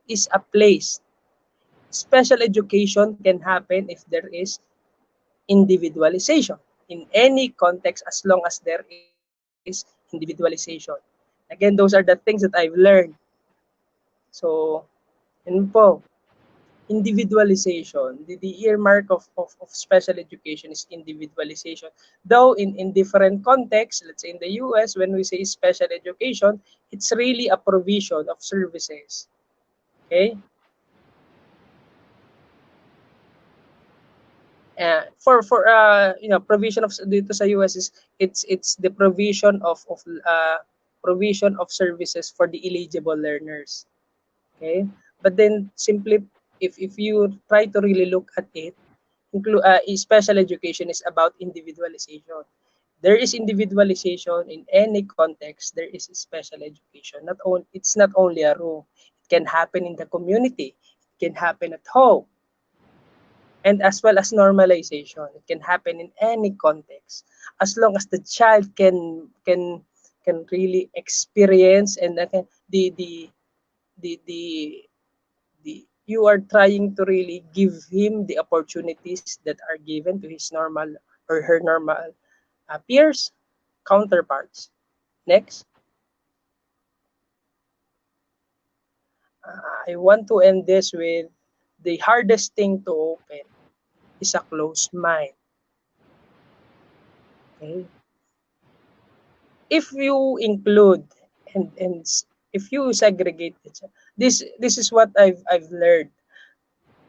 is a place. Special education can happen if there is individualization in any context as long as there is individualization. Again, those are the things that I've learned. So, yun po. Individualization. The earmark of special education is individualization. Though in different contexts, let's say in the US, when we say special education, it's really a provision of services. Okay? Provision of dito sa US is it's the provision of services for the eligible learners. Okay, but then simply if you try to really look at it, special education is about individualization. There is individualization in any context. There is special education. It's not only a room. It can happen in the community. It can happen at home. And as well as normalization, it can happen in any context as long as the child can really experience and the you are trying to really give him the opportunities that are given to his normal or her normal peers, counterparts. Next, I want to end this with the hardest thing to open is a closed mind. Okay? If you include and if you segregate it, this is what I've learned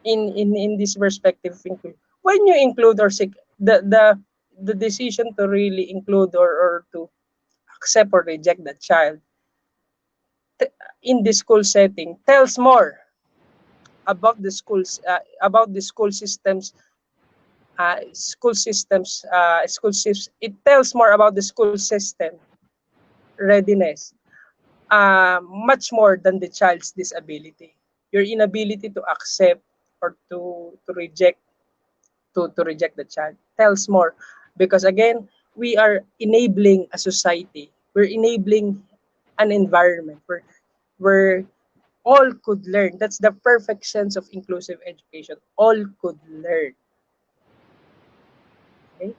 in this perspective. When you include or the decision to really include or to accept or reject the child in the school setting tells more about the schools about the it tells more about the school system readiness, much more than the child's disability. Your inability to accept or to reject the child tells more, because again, we are enabling a society. We're enabling an environment where all could learn. That's the perfect sense of inclusive education. All could learn. Okay?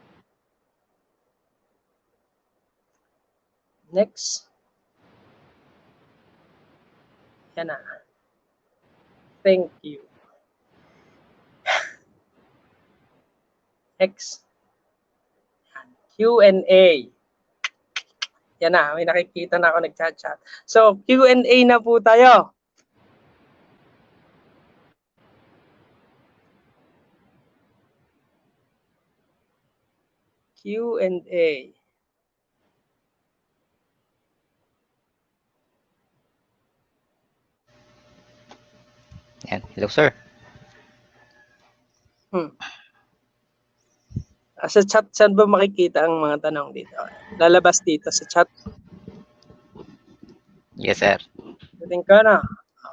Next. Yan na. Thank you. Next. Q&A. Yan na, may nakikita na ako nagchat-chat. So, Q&A na po tayo. Q&A. Yan. Hello, sir. Sa chat, saan ba makikita ang mga tanong dito? Lalabas dito sa chat. Yes, sir. Dating ka na.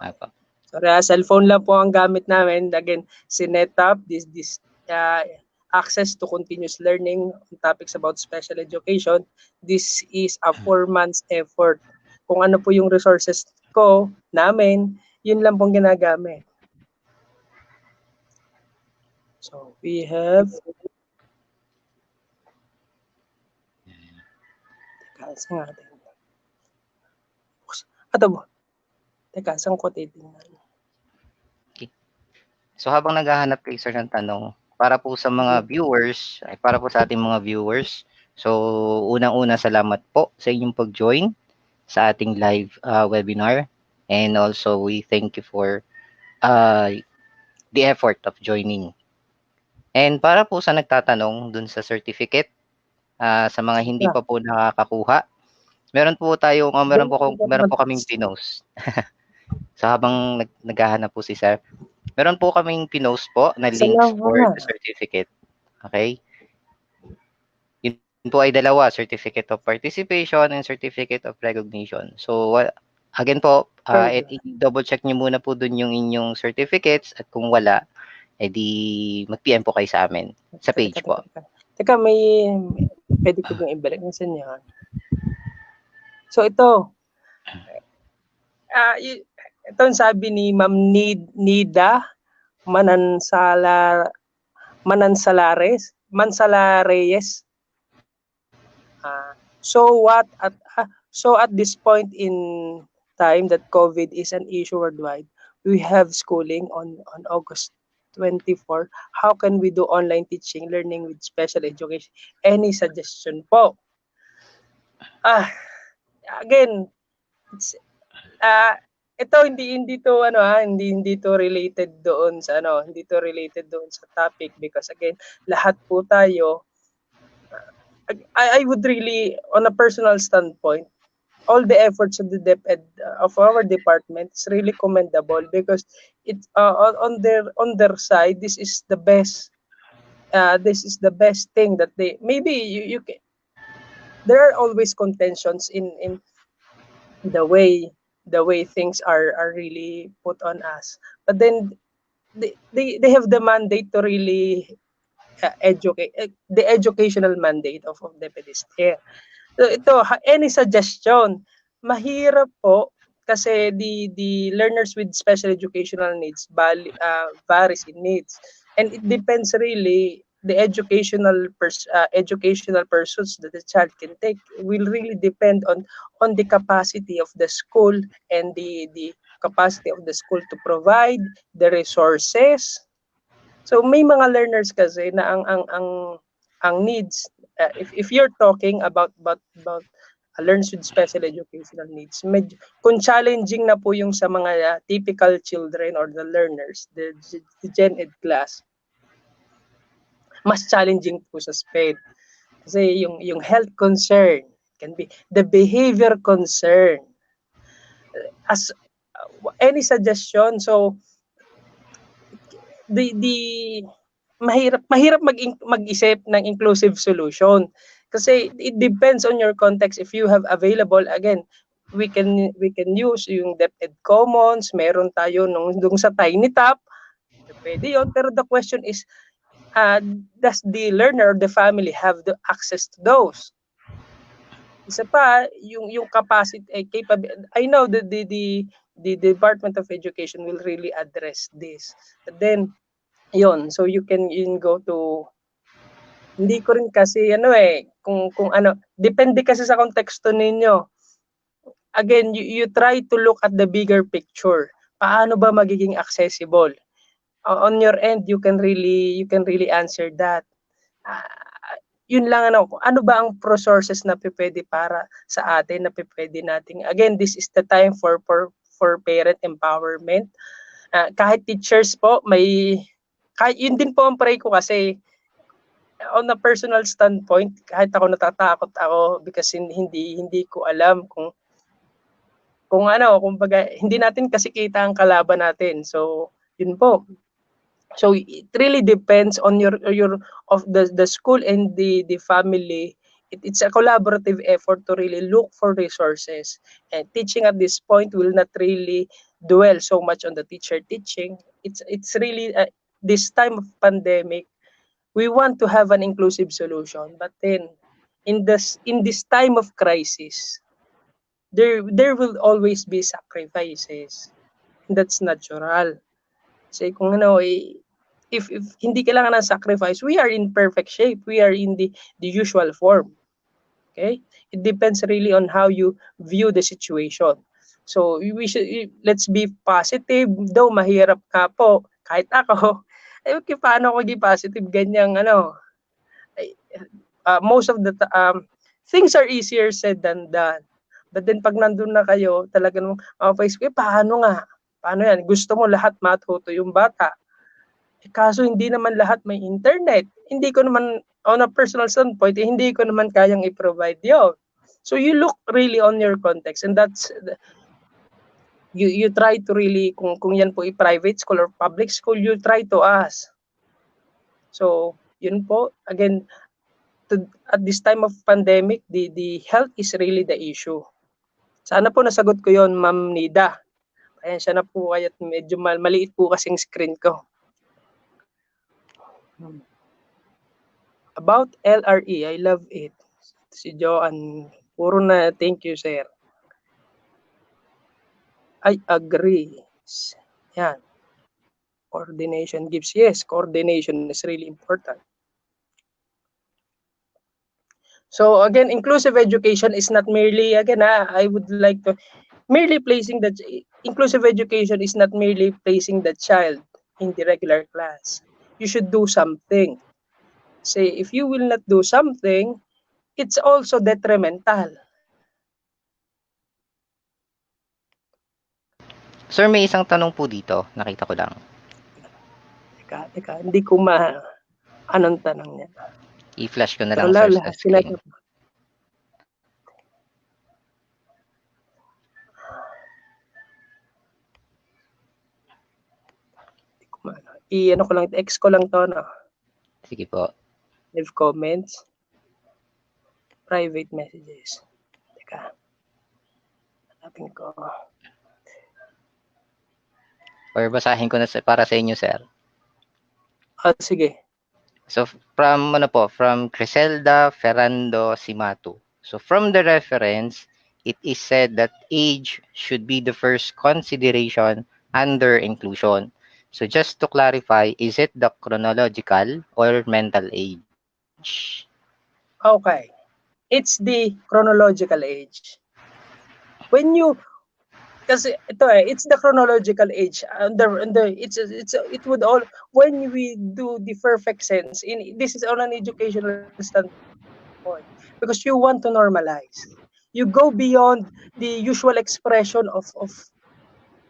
Apo. Sorry, cellphone lang po ang gamit namin. Again, SNETAP, this access to continuous learning on topics about special education. This is a 4 months effort. Kung ano po yung resources ko, namin, yun lang pong ginagamit. So, we have teka, saan natin? Teka, saan ko titingnan? Okay. So, habang naghahanap kayo, sir, ng tanong, para po sa mga viewers, para po sa ating mga viewers, so, unang-una, salamat po sa inyong pag-join sa ating live webinar. And also, we thank you for the effort of joining. And para po sa nagtatanong dun sa certificate, sa mga hindi pa po nakakakuha, meron po kaming pinost. So habang naghahanap po si sir, meron po kaming pinost po na links for the certificate. Okay? po ay dalawa, Certificate of Participation and Certificate of Recognition. So, again po, Perfect. i-double check nyo muna po dun yung inyong certificates at kung wala, edi mag-PM po kayo sa amin sa Teka, page po. Teka, may pwede ko bang ibalik ng inyo? So ito, ito ang sabi ni Ma'am Nida Mansalares. So at this point in time that COVID is an issue worldwide, we have schooling on August 24. How can we do online teaching, learning with special education? Any suggestion po? Again, it's, ito hindi to related doon sa topic, because again, lahat po tayo, I would really, on a personal standpoint, all the efforts of the DepEd of our department is really commendable, because it on their side, this is the best thing that they, maybe you can, there are always contentions in the way things are really put on us, but then they have the mandate to really educate, the educational mandate of DepEd is here. So ito, any suggestion? Mahirap po kasi the learners with special educational needs varies in needs, and it depends really, the educational pursuits that the child can take will really depend on the capacity of the school, and the capacity of the school to provide the resources. So may mga learners kasi na ang needs, if you're talking about learners with special educational needs, kung challenging na po yung sa mga typical children or the learners, the Gen Ed class, mas challenging po sa SPED. Kasi yung health concern can be the behavior concern. As any suggestion, so the mahirap mag-isip ng inclusive solution, kasi it depends on your context. If you have available, again, we can use yung DepEd Commons, meron tayo nung sa SNETAP, pwede yon. Pero the question is, does the learner or the family have the access to those? Isa pa, yung capacity, capability. I know that the Department of Education will really address this, but then yon, so you can go to, hindi ko rin kasi kung ano, depende kasi sa konteksto ninyo. Again, you try to look at the bigger picture. Paano ba magiging accessible? On your end, you can really answer that. Yun lang, ano ba ang resources na pwede para sa atin, na pwede nating, again, this is the time for parent empowerment. Kahit teachers po, kahit yun din po ang pray ko, kasi on a personal standpoint, kahit ako natatakot ako, because hindi ko alam kung kumbaga, hindi natin kasi kita ang kalaban natin. So yun po. So it really depends on your of the school and the family. It's a collaborative effort to really look for resources, and teaching at this point will not really dwell so much on the teacher teaching. It's really this time of pandemic, we want to have an inclusive solution, but then in this time of crisis, there will always be sacrifices. That's natural. Kasi kung if hindi kailangan ng sacrifice, we are in perfect shape. We are in the usual form. Okay? It depends really on how you view the situation. So let's be positive. Though mahirap ka po, kahit ako, okay, paano ako di positive ganyang most of the things are easier said than done. But then pag nandun na kayo, talagang face ko, paano nga? Paano yan? Gusto mo lahat matuto yung bata. Kaso hindi naman lahat may internet. Hindi ko naman, on a personal standpoint, hindi ko naman kayang i-provide yun. So you look really on your context, and that's, you try to really, kung yan po i-private school or public school, you try to ask. So, yun po, again, at this time of pandemic, the health is really the issue. Sana po nasagot ko yon, Ma'am Nida. Pasensya na po kayo, medyo maliit po kasing screen ko. About LRE, I love it. Si Joanne, puro na thank you, sir. I agree. Yan. Coordination gives. Yes, coordination is really important. So again, inclusive education is not merely, again, I would like to, merely placing the, inclusive education is not merely placing the child in the regular class. You should do something. Say, if you will not do something, it's also detrimental. Sir, may isang tanong po dito. Nakita ko lang. Teka, hindi ko anong tanong niya. I-flash ko na lang, sir, sa screen. Ano ko lang, X ko lang to, no? Sige po. Leave comments. Private messages. Teka. Hanapin ko. Or basahin ko na para sa inyo, sir. Sige. So, from Criselda Ferrando Simatu. So, from the reference, it is said that age should be the first consideration under inclusion. So, just to clarify, is it the chronological or mental age? Okay. It's the chronological age. When you, kasi ito it's the chronological age. It would all, when we do the perfect sense, this is on an educational standpoint, because you want to normalize. You go beyond the usual expression of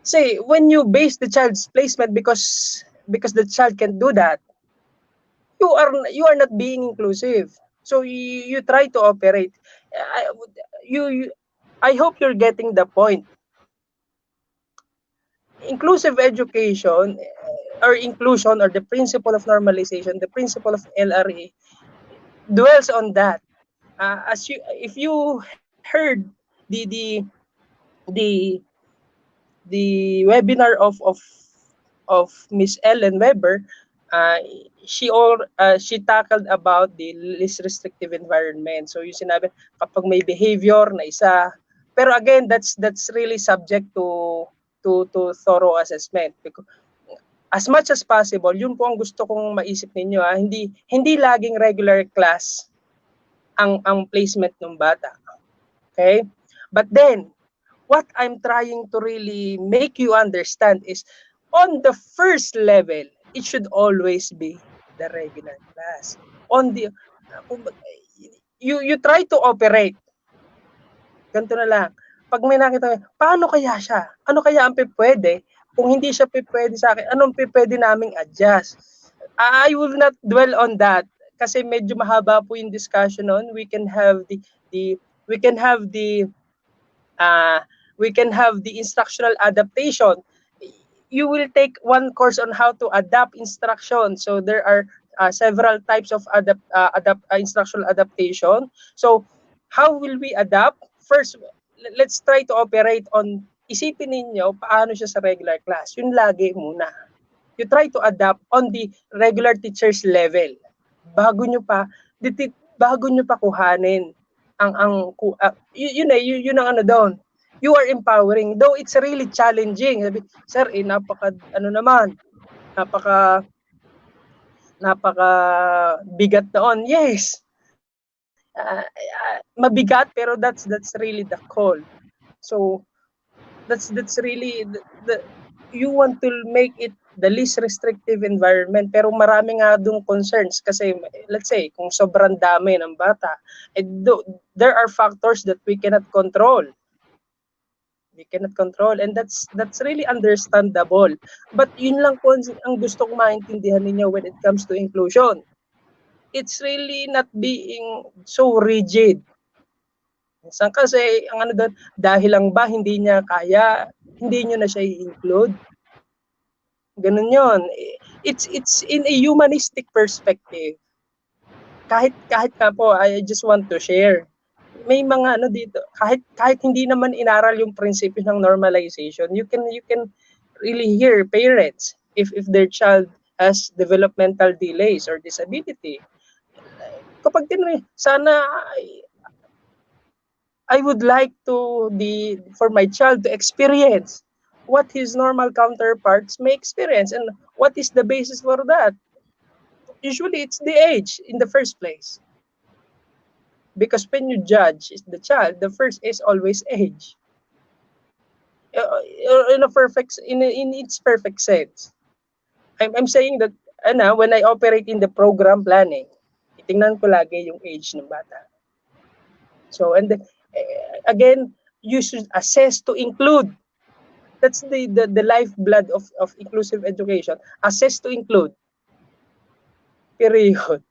say, when you base the child's placement because the child can do that, you are not being inclusive. So you try to operate. I hope you're getting the point. Inclusive education or inclusion, or the principle of normalization, the principle of LRE dwells on that. If you heard the webinar of Miss Ellen Weber, she tackled about the least restrictive environment. So yung sinabi, kapag may behavior na isa, pero again, that's really subject to thorough assessment. Because as much as possible, yun po ang gusto kong maisip ninyo, hindi laging regular class ang placement ng bata. Okay? But then, what I'm trying to really make you understand is, on the first level, it should always be the regular class. On the, you try to operate. Ganito na lang. Pag may nakita, paano kaya siya? Ano kaya ang pwede? Kung hindi siya pwede sa akin, anong pwede naming adjust? I will not dwell on that kasi medyo mahaba po yung discussion on. We can have the instructional adaptation. You will take one course on how to adapt instruction. So there are several types of instructional adaptation. So how will we adapt? First, let's try to operate on, isipin ninyo paano siya sa regular class. Yun lagi muna. You try to adapt on the regular teacher's level. Bago nyo pa kuhanin yun ang ano doon. You are empowering, though it's really challenging. Sabi, sir, napaka bigat noon. Yes. Mabigat, pero that's really the call. So that's really you want to make it the least restrictive environment, pero marami nga dong concerns kasi, let's say, kung sobrang dami ng bata, there are factors that we cannot control. And that's really understandable. But yun lang po ang gusto kong maintindihan ninyo when it comes to inclusion. It's really not being so rigid. Minsan kasi, ang ano doon, dahil lang ba hindi niya kaya, hindi nyo na siya i-include? Ganun yun. It's in a humanistic perspective. kahit nga po, I just want to share. May mga ano dito, kahit hindi naman inaral yung prinsipyo ng normalization, you can really hear parents if their child has developmental delays or disability. Kapag sana I would like for my child to experience what his normal counterparts may experience, and what is the basis for that? Usually it's the age in the first place. Because when you judge the child, the first is always age. In its perfect sense. I'm saying that when I operate in the program planning, itingnan ko lagi yung age ng bata. So, and then, again, you should assess to include. That's the lifeblood of inclusive education. Assess to include. Period.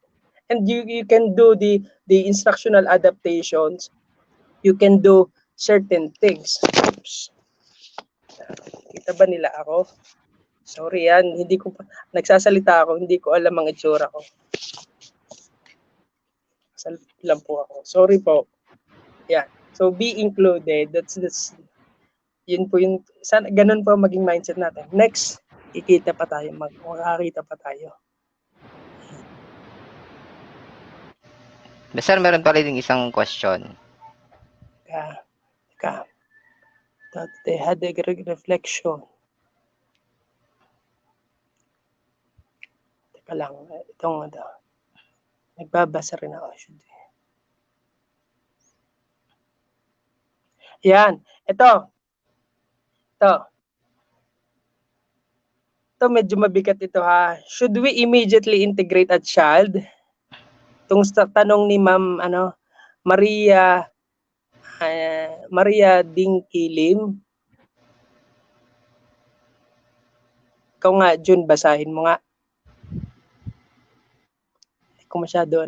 And you can do the instructional adaptations. You can do certain things. Oops. Kita ba nila ako? Sorry yan, hindi ko pa, nagsasalita ako, hindi ko alam ang itsura ko. Salita lang po ako. Sorry po. Yeah. So be included. That's yun po yung sana ganun po maging mindset natin. Next, makakita pa tayo. Sir, meron pala din isang question. That they had a reflection. Teka lang, itong nagbabasa rin ako. Yan, ito medyo mabigat ito ha. Should we immediately integrate a child? Itong tanong ni Ma'am Maria Dingkilim. Ikaw nga, Jun, basahin mo nga. Hindi ko masyado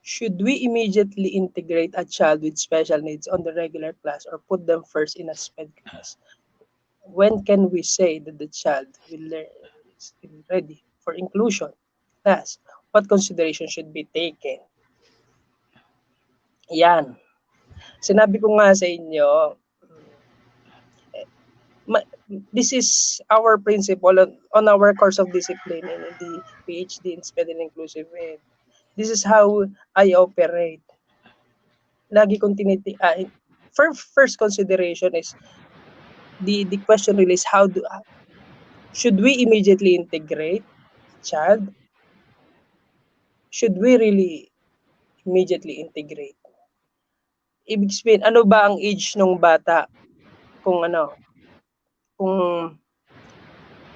Should we immediately integrate a child with special needs on the regular class or put them first in a SPED class? When can we say that the child is ready for inclusion class? What consideration should be taken? Yan. Sinabi ko nga sa inyo, this is our principle on our course of discipline in the PhD in SPED and Inclusive Ed. This is how I operate. Lagi kong first consideration is the question really is should we immediately integrate a child? Should we really immediately integrate? Ibig sabihin, ano ba ang age ng bata? Kung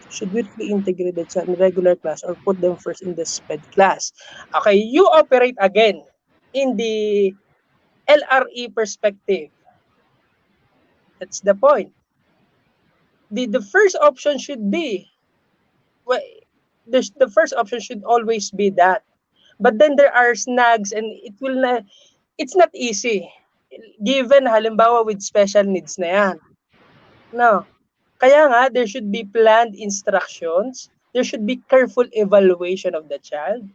should we really integrate the child in regular class or put them first in the SPED class? Okay, you operate again in the LRE perspective. That's the point. The first option should be, the first option should always be that. But then there are snags and it's not easy. Given halimbawa with special needs na yan. No. Kaya nga, there should be planned instructions. There should be careful evaluation of the child.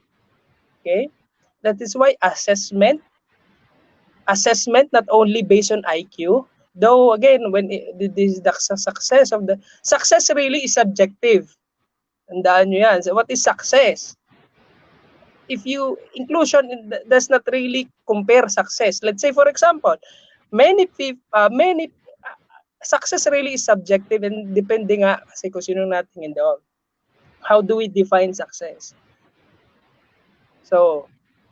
Okay? That is why assessment not only based on IQ, though again, when the success really is subjective. Tandaan nyo yan. So what is success? If inclusion does not really compare success. Let's say, for example, many success really is subjective and depende nga kasi kung sino natingin doon. How do we define success? So,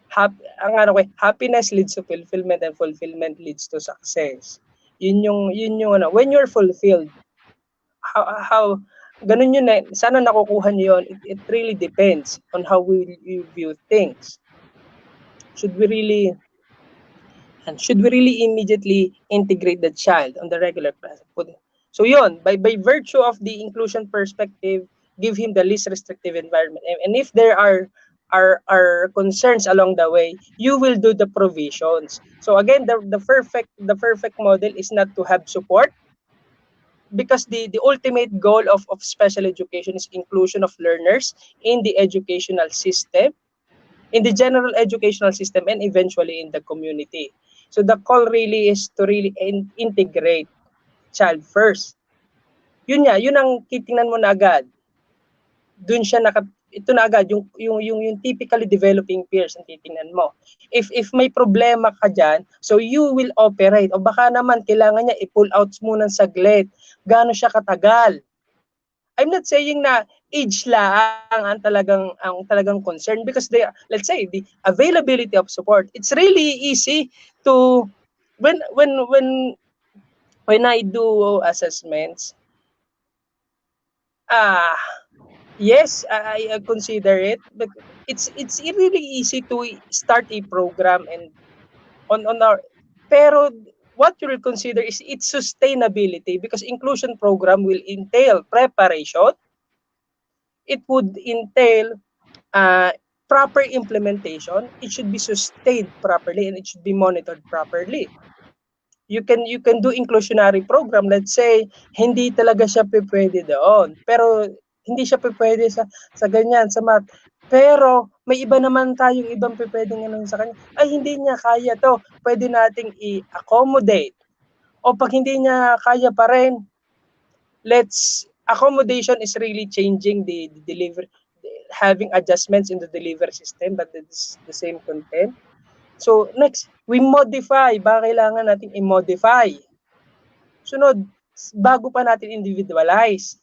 happiness leads to fulfillment and fulfillment leads to success. Yun yung when you're fulfilled, how ganun yun sana nakukuha niyo yun. It really depends on how we view things. Should we really immediately integrate the child on the regular class? So yun, by virtue of the inclusion perspective, give him the least restrictive environment. And if there are concerns along the way, you will do the provisions. So again, the perfect model is not to have support. because the ultimate goal of special education is inclusion of learners in the educational system, in the general educational system, and eventually in the community. So the call really is to really integrate child first. Yun nga, yun ang titingnan mo na agad. Dun siya ito na agad yung typically developing peers ang titingnan mo. If may problema ka diyan, so you will operate, o baka naman kailangan niya i-pull out muna saglit. Gaano siya katagal? I'm not saying na age lang ang talagang concern, because let's say the availability of support, it's really easy to when I do assessments, yes, I consider it, but it's really easy to start a program and on our, pero what you will consider is its sustainability, because inclusion program will entail preparation, it would entail proper implementation, it should be sustained properly, and it should be monitored properly. You can do inclusionary program, let's say hindi talaga siya pwede doon, pero hindi siya pwede sa ganyan, sa math, pero may iba naman tayong ibang pwedeng ano sa kanya, ay hindi niya kaya to, pwede nating i-accommodate. O pag hindi niya kaya pa rin, accommodation is really changing the delivery, having adjustments in the delivery system, but it's the same content. So next, we modify. Baka kailangan natin i-modify. Sunod, bago pa natin individualize.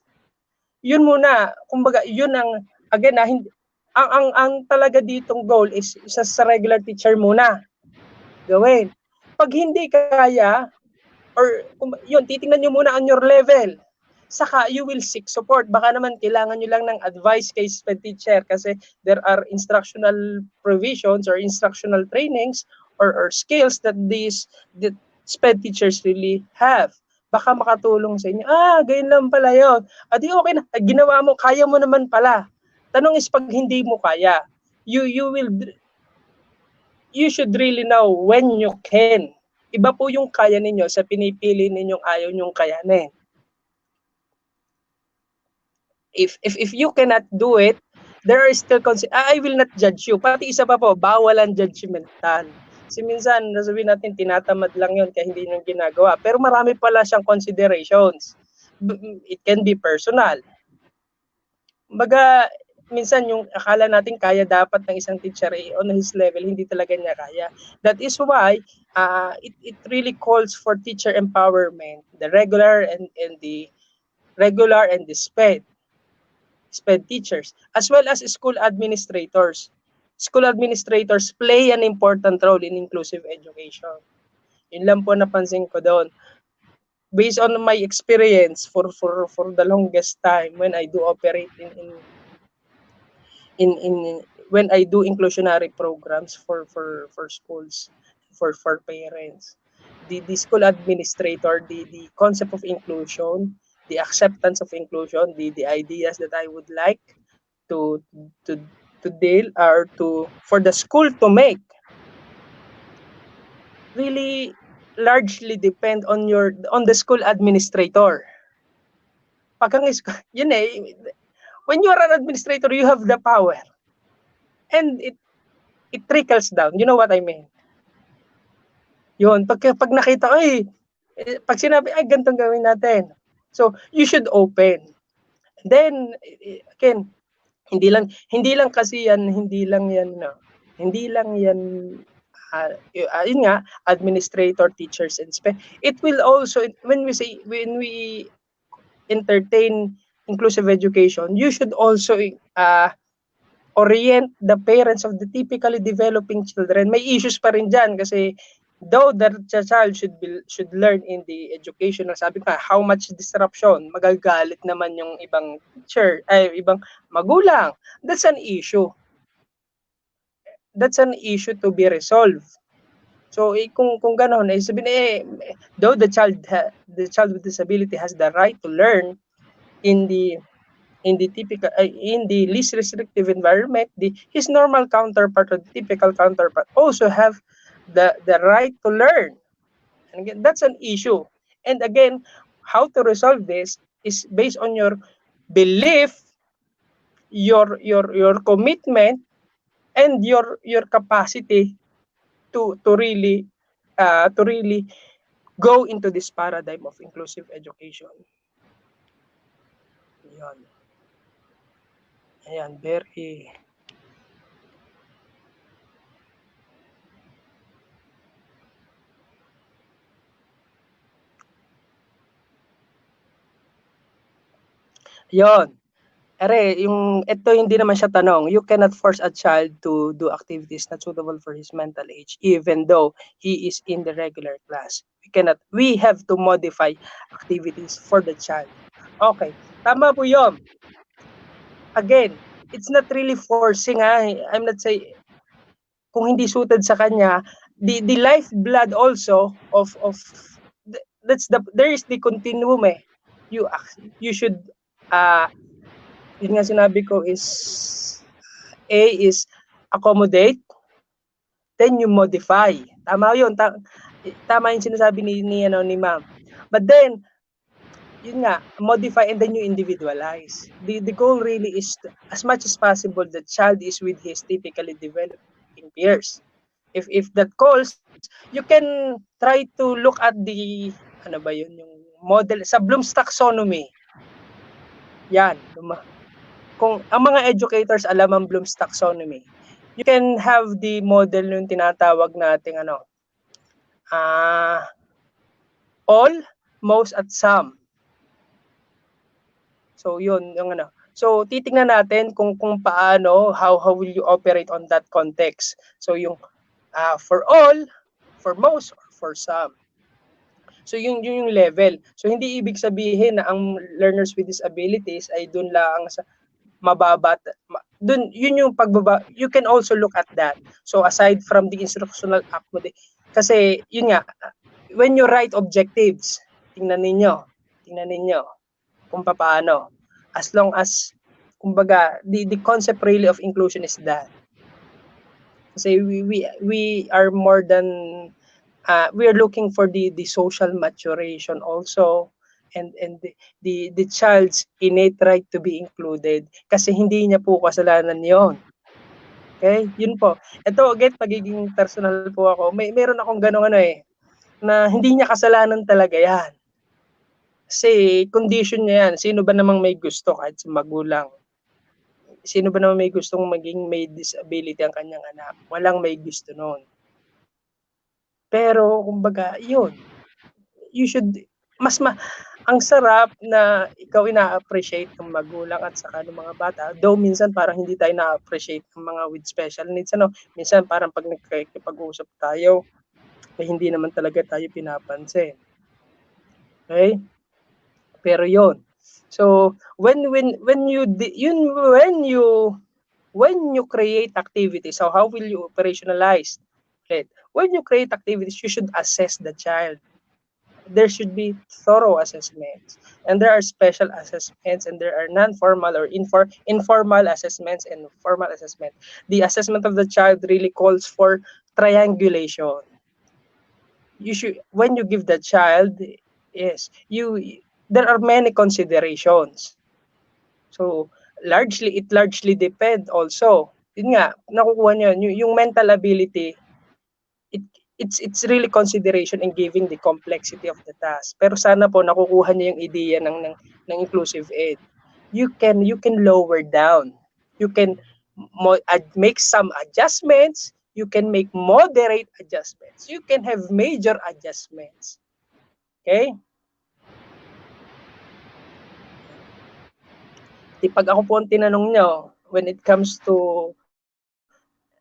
Yun muna, kumbaga, yun ang, again, hindi, ang talaga ditong goal is sa regular teacher muna gawin. Pag hindi kaya, or yun, titingnan nyo muna on your level. Saka you will seek support. Baka naman kailangan nyo lang ng advice kay SPED teacher, kasi there are instructional provisions or instructional trainings or skills that the SPED teachers really have. Baka makatulong sa inyo. Ganyan lang pala yun. Di okay na. Ginawa mo, kaya mo naman pala. Tanong is, pag hindi mo kaya, you should really know when you can. Iba po yung kaya ninyo sa pinipili ninyong ayaw nyong kayanin. If you cannot do it, there are still I will not judge you. Pati isa pa po, bawal ang judgmental. Kasi minsan, nasabihin natin, tinatamad lang yun kaya hindi nyo ginagawa. Pero marami pala siyang considerations. It can be personal. Baga, minsan yung akala natin kaya dapat ng isang teacher on his level, hindi talaga niya kaya. That is why it really calls for teacher empowerment, the regular and the SPED teachers, as well as school administrators. School administrators play an important role in inclusive education. Yun lang po napansin ko doon. Based on my experience for the longest time when I do operate in when I do inclusionary programs for schools, for parents, the school administrator, the concept of inclusion, the acceptance of inclusion, the ideas that I would like to deal or for the school to make really largely depend on the school administrator. Yun when you are an administrator, you have the power, and it trickles down. You know what I mean? Yun, pag nakita, pag sinabi, ganitong gawin natin. So, you should open. Then, again, hindi lang yan, yun nga, administrator, teachers, and it will also, when we entertain inclusive education, you should also orient the parents of the typically developing children. May issues pa rin dyan, kasi though the child should learn in the education, sabi pa, how much disruption, magagalit naman yung ibang teacher, ibang magulang. That's an issue. That's an issue to be resolved. So kung gano'n, sabihin, though the child with disability has the right to learn in the typical in the least restrictive environment, his normal counterpart or the typical counterpart also have the right to learn. And again, that's an issue. And again, how to resolve this is based on your belief, your commitment, and your capacity to really go into this paradigm of inclusive education. Yan. Ayan, very. Yon. Are, yung ito hindi naman siya tanong. You cannot force a child to do activities not suitable for his mental age even though he is in the regular class. We have to modify activities for the child. Okay, tama po 'yon. Again, it's not really forcing I'm not saying kung hindi suited sa kanya, the lifeblood also of there is the continuum eh. You should yun nga sinabi ko is A is accommodate, then you modify. Tama yun. Tama yung sinasabi ni ma'am. But then, yun nga, modify and then you individualize. The goal really is to, as much as possible, the child is with his typically developing peers. If that calls, you can try to look at the, ano ba yun, yung model, sa Bloom's taxonomy. Yan. Kung ang mga educators alam ang Bloom's taxonomy, you can have the model yung tinatawag nating all, most, at some. So yun yung So titingnan natin kung paano, how will you operate on that context. So yung for all, for most, or for some. So yun yung level. So hindi ibig sabihin na ang learners with disabilities ay dun lang sa mababa. Dun yun yung pagbaba. You can also look at that. So aside from the instructional activity, kasi yun nga, when you write objectives, tingnan ninyo kung paano. As long as, kumbaga, the concept really of inclusion is that. Kasi we are more than, we are looking for the social maturation also, and the child's innate right to be included. Kasi hindi niya po kasalanan yon. Okay? Yun po. Ito, again, pagiging personal po ako. Meron akong gano'ng na hindi niya kasalanan talaga yan. Kasi condition niya yan. Sino ba namang may gusto kahit sa magulang? Sino ba naman may gustong maging may disability ang kanyang anak? Walang may gusto noon. Pero kumbaga, yun. You should ang sarap na ikaw ina-appreciate ng magulang at saka ng mga bata. Though minsan parang hindi tayo na-appreciate ng mga with special needs. Minsan parang pag nagkikipag-usap tayo, hindi naman talaga tayo pinapansin. Okay? Pero yon. So when you create activities, so how will you operationalize it? When you create activities, you should assess the child. There should be thorough assessments, and there are special assessments, and there are non-formal or informal assessments and formal assessment. The assessment of the child really calls for triangulation. You should, when you give the child, yes, there are many considerations. So it largely depend also. Yun nga, nakukuha niyo yung mental ability. It's really consideration in giving the complexity of the task. Pero sana po nakukuha niyo yung ideya ng inclusive ed. You can lower down. You can make some adjustments. You can make moderate adjustments. You can have major adjustments. Okay? Pag ako po ang tinanong nyo, when it comes to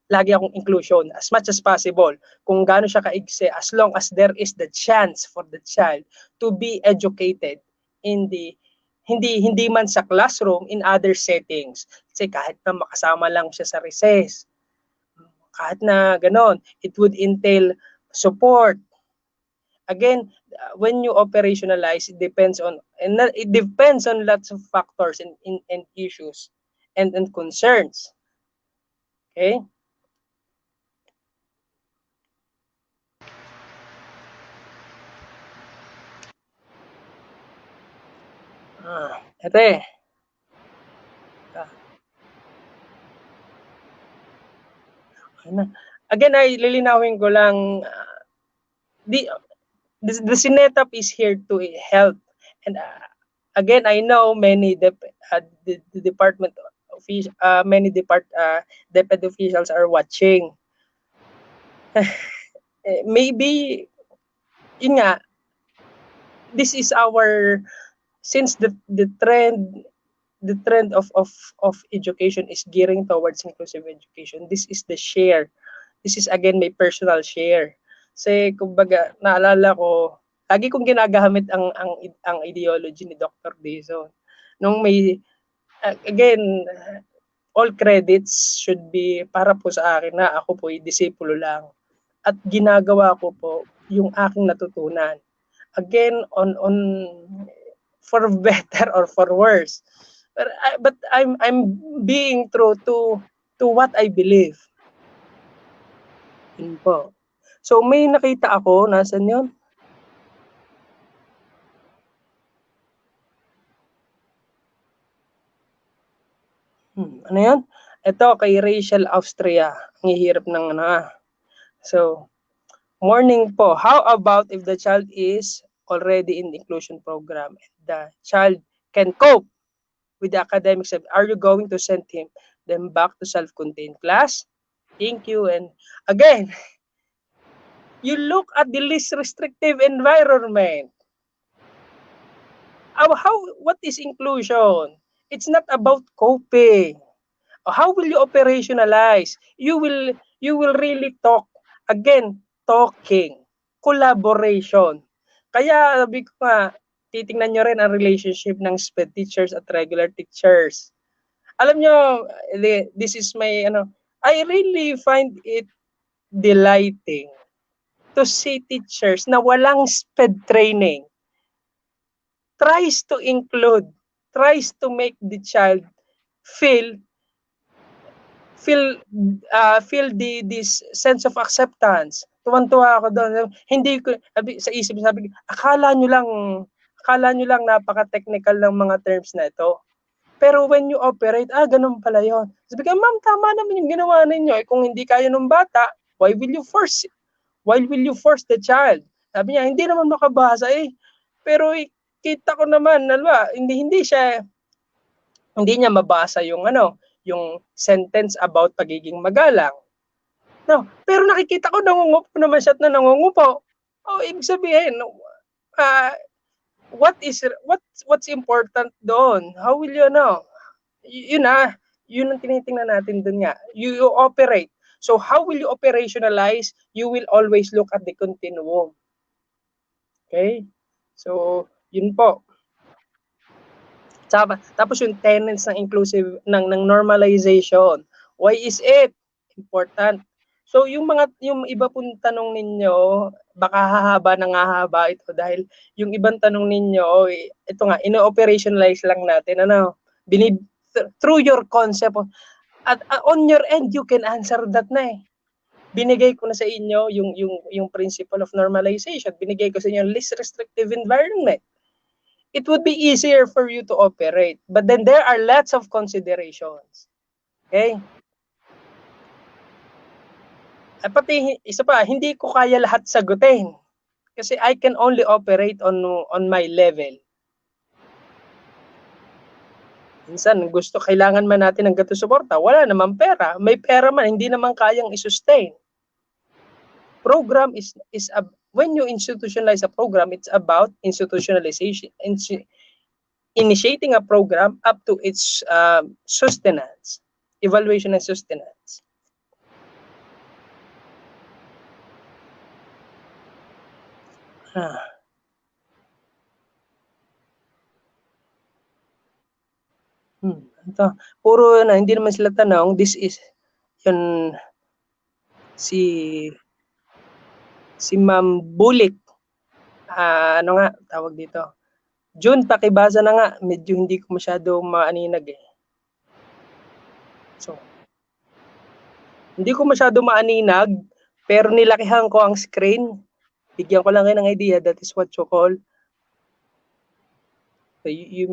lagi akong inclusion as much as possible, kung gaano siya kaigsi, as long as there is the chance for the child to be educated in the hindi man sa classroom, in other settings. Kasi kahit na makasama lang siya sa recess, kahit na ganon, it would entail support. Again, when you operationalize, it depends on lots of factors and issues and concerns. Okay? Ete. Again, ay lilinawin ko lang, the SNETAP is here to help. And again, I know many the department officials, many deputy officials are watching. Maybe, yun nga, this is our, since the trend of education is gearing towards inclusive education, this is the share. This is again my personal share. Kasi kumbaga naalala ko, lagi kong ginagamit ang ideology ni Dr. Dizon. Nung may again, all credits should be para po sa akin na ako po ay disipulo lang. At ginagawa ko po yung aking natutunan. Again, on for better or for worse. But I'm being true to what I believe. Yun po. So may nakita ako, nasan yun? Ano yun? Ito kay Rachel Austria. Ang hihirap ng ano. So, morning po. How about if the child is already in the inclusion program and the child can cope with the academics? Are you going to send them back to self-contained class? Thank you. And again, you look at the least restrictive environment. What is inclusion? It's not about coping. How will you operationalize? You will really talk. Again, talking, collaboration. Kaya sabi ko nga, titingnan nyo rin ang relationship ng SPED teachers at regular teachers. Alam nyo, this is my, I really find it delighting to see teachers na walang SPED training tries to include, tries to make the child feel this sense of acceptance. Tuwan-tuwa ako doon. Hindi ko sa isip sabi, akala nyo lang napaka-technical ng mga terms na ito. Pero when you operate, ganun pala yon. Sabi ko, ma'am, tama naman yung ginawa ninyo. Kung hindi kaya ng bata, why will you force it? Why will you force the child? Sabi niya, hindi naman makabasa eh. Pero kita ko naman, hindi niya mabasa yung yung sentence about pagiging magalang. No, pero nakikita ko nangungupo naman siya at nangungupo. Ibig sabihin, what's important doon? How will you know? Yun ang tinitingnan natin doon nga. You operate. So how will you operationalize? You will always look at the continuum. Okay? So, yun po. Tapos yung tenets ng inclusive, ng normalization. Why is it important? So, yung iba pong tanong ninyo, baka hahaba ito dahil yung ibang tanong ninyo, ito nga, ino-operationalize lang natin, through your concept. At on your end, you can answer that na eh. Binigay ko na sa inyo yung principle of normalization. Binigay ko sa inyo yung least restrictive environment. It would be easier for you to operate. But then there are lots of considerations. Okay? At pati, isa pa, hindi ko kaya lahat sagutin. Kasi I can only operate on my level. Minsan, kailangan man natin ng gato suporta, wala naman pera. May pera man, hindi naman kayang i-sustain. Program is when you institutionalize a program, it's about institutionalization, initiating a program up to its sustenance, evaluation and sustenance. Ito, puro hindi naman sila tanong. This is yun si Ma'am Bulik. Ano nga tawag dito? June, pakibasa na nga. Medyo hindi ko masyado maaninag eh. So, hindi ko masyado maaninag, pero nilakihan ko ang screen. Bigyan ko lang kayo ng idea. That is what you call So you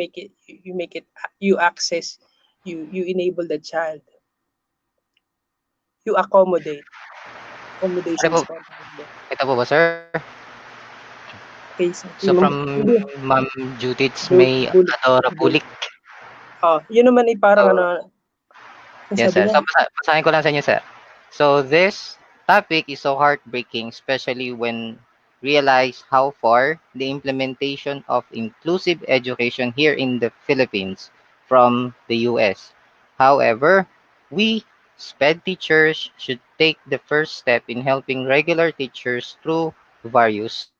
access, you enable the child, you accommodate Ito po, accommodations for there. ito po ba, sir? Okay, so So yun, from hindi, Ma'am Judith's may bulik, Adora bulik. Bulik. Yun naman ay parang So, ano, yung yes, sabi sir. niya, So, basahin ko lang sa inyo, sir. So, this topic is so heartbreaking, especially when realize how far the implementation of inclusive education here in the Philippines from the US. However, we SPED teachers should take the first step in helping regular teachers through various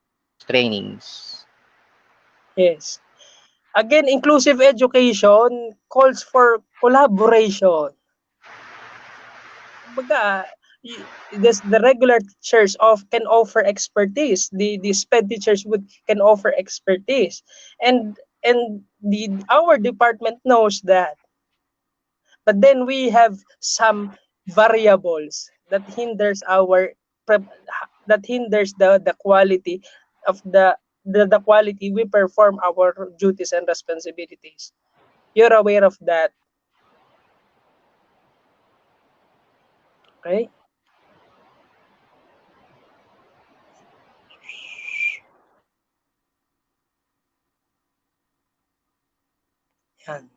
trainings. yes. Again, inclusive education calls for collaboration. Kumbaga, the regular teachers can offer expertise. The SPED teachers can offer expertise, and the our department knows that. But then we have some variables that hinders that hinders the quality of the quality we perform our duties and responsibilities. You're aware of that, okay? Yan.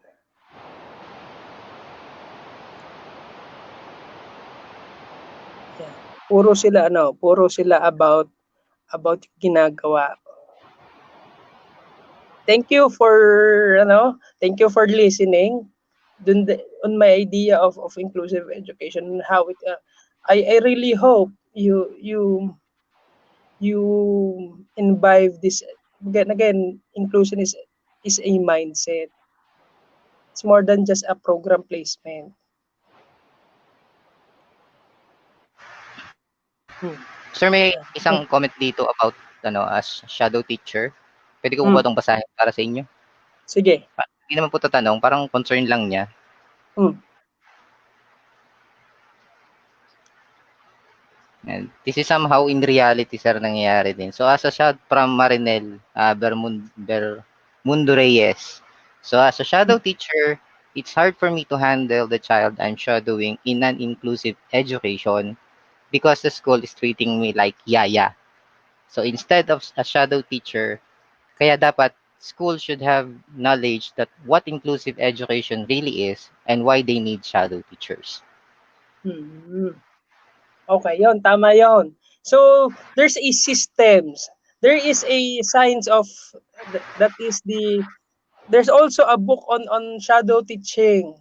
Yan. Puro sila about ginagawa. Thank you for listening. On my idea of inclusive education and how it I really hope you imbibe this. Again, inclusion is a mindset. It's more than just a program placement. Hmm. Sir, may Yeah. isang comment dito about as shadow teacher. Pwede ko po ba Hmm. itong basahin para sa inyo? Sige. Hindi naman po tatanong, parang concern lang niya. Hmm. And this is somehow in reality, sir, nangyayari din. So, as a shadow from Marinel Bermundo Reyes. So, as a shadow teacher, it's hard for me to handle the child I'm shadowing in an inclusive education because the school is treating me like yaya. So, instead of a shadow teacher, kaya dapat school should have knowledge that what inclusive education really is and why they need shadow teachers. Hmm. Okay, yon tama yon. So there's a systems. There is a science of that is there's also a book on shadow teaching.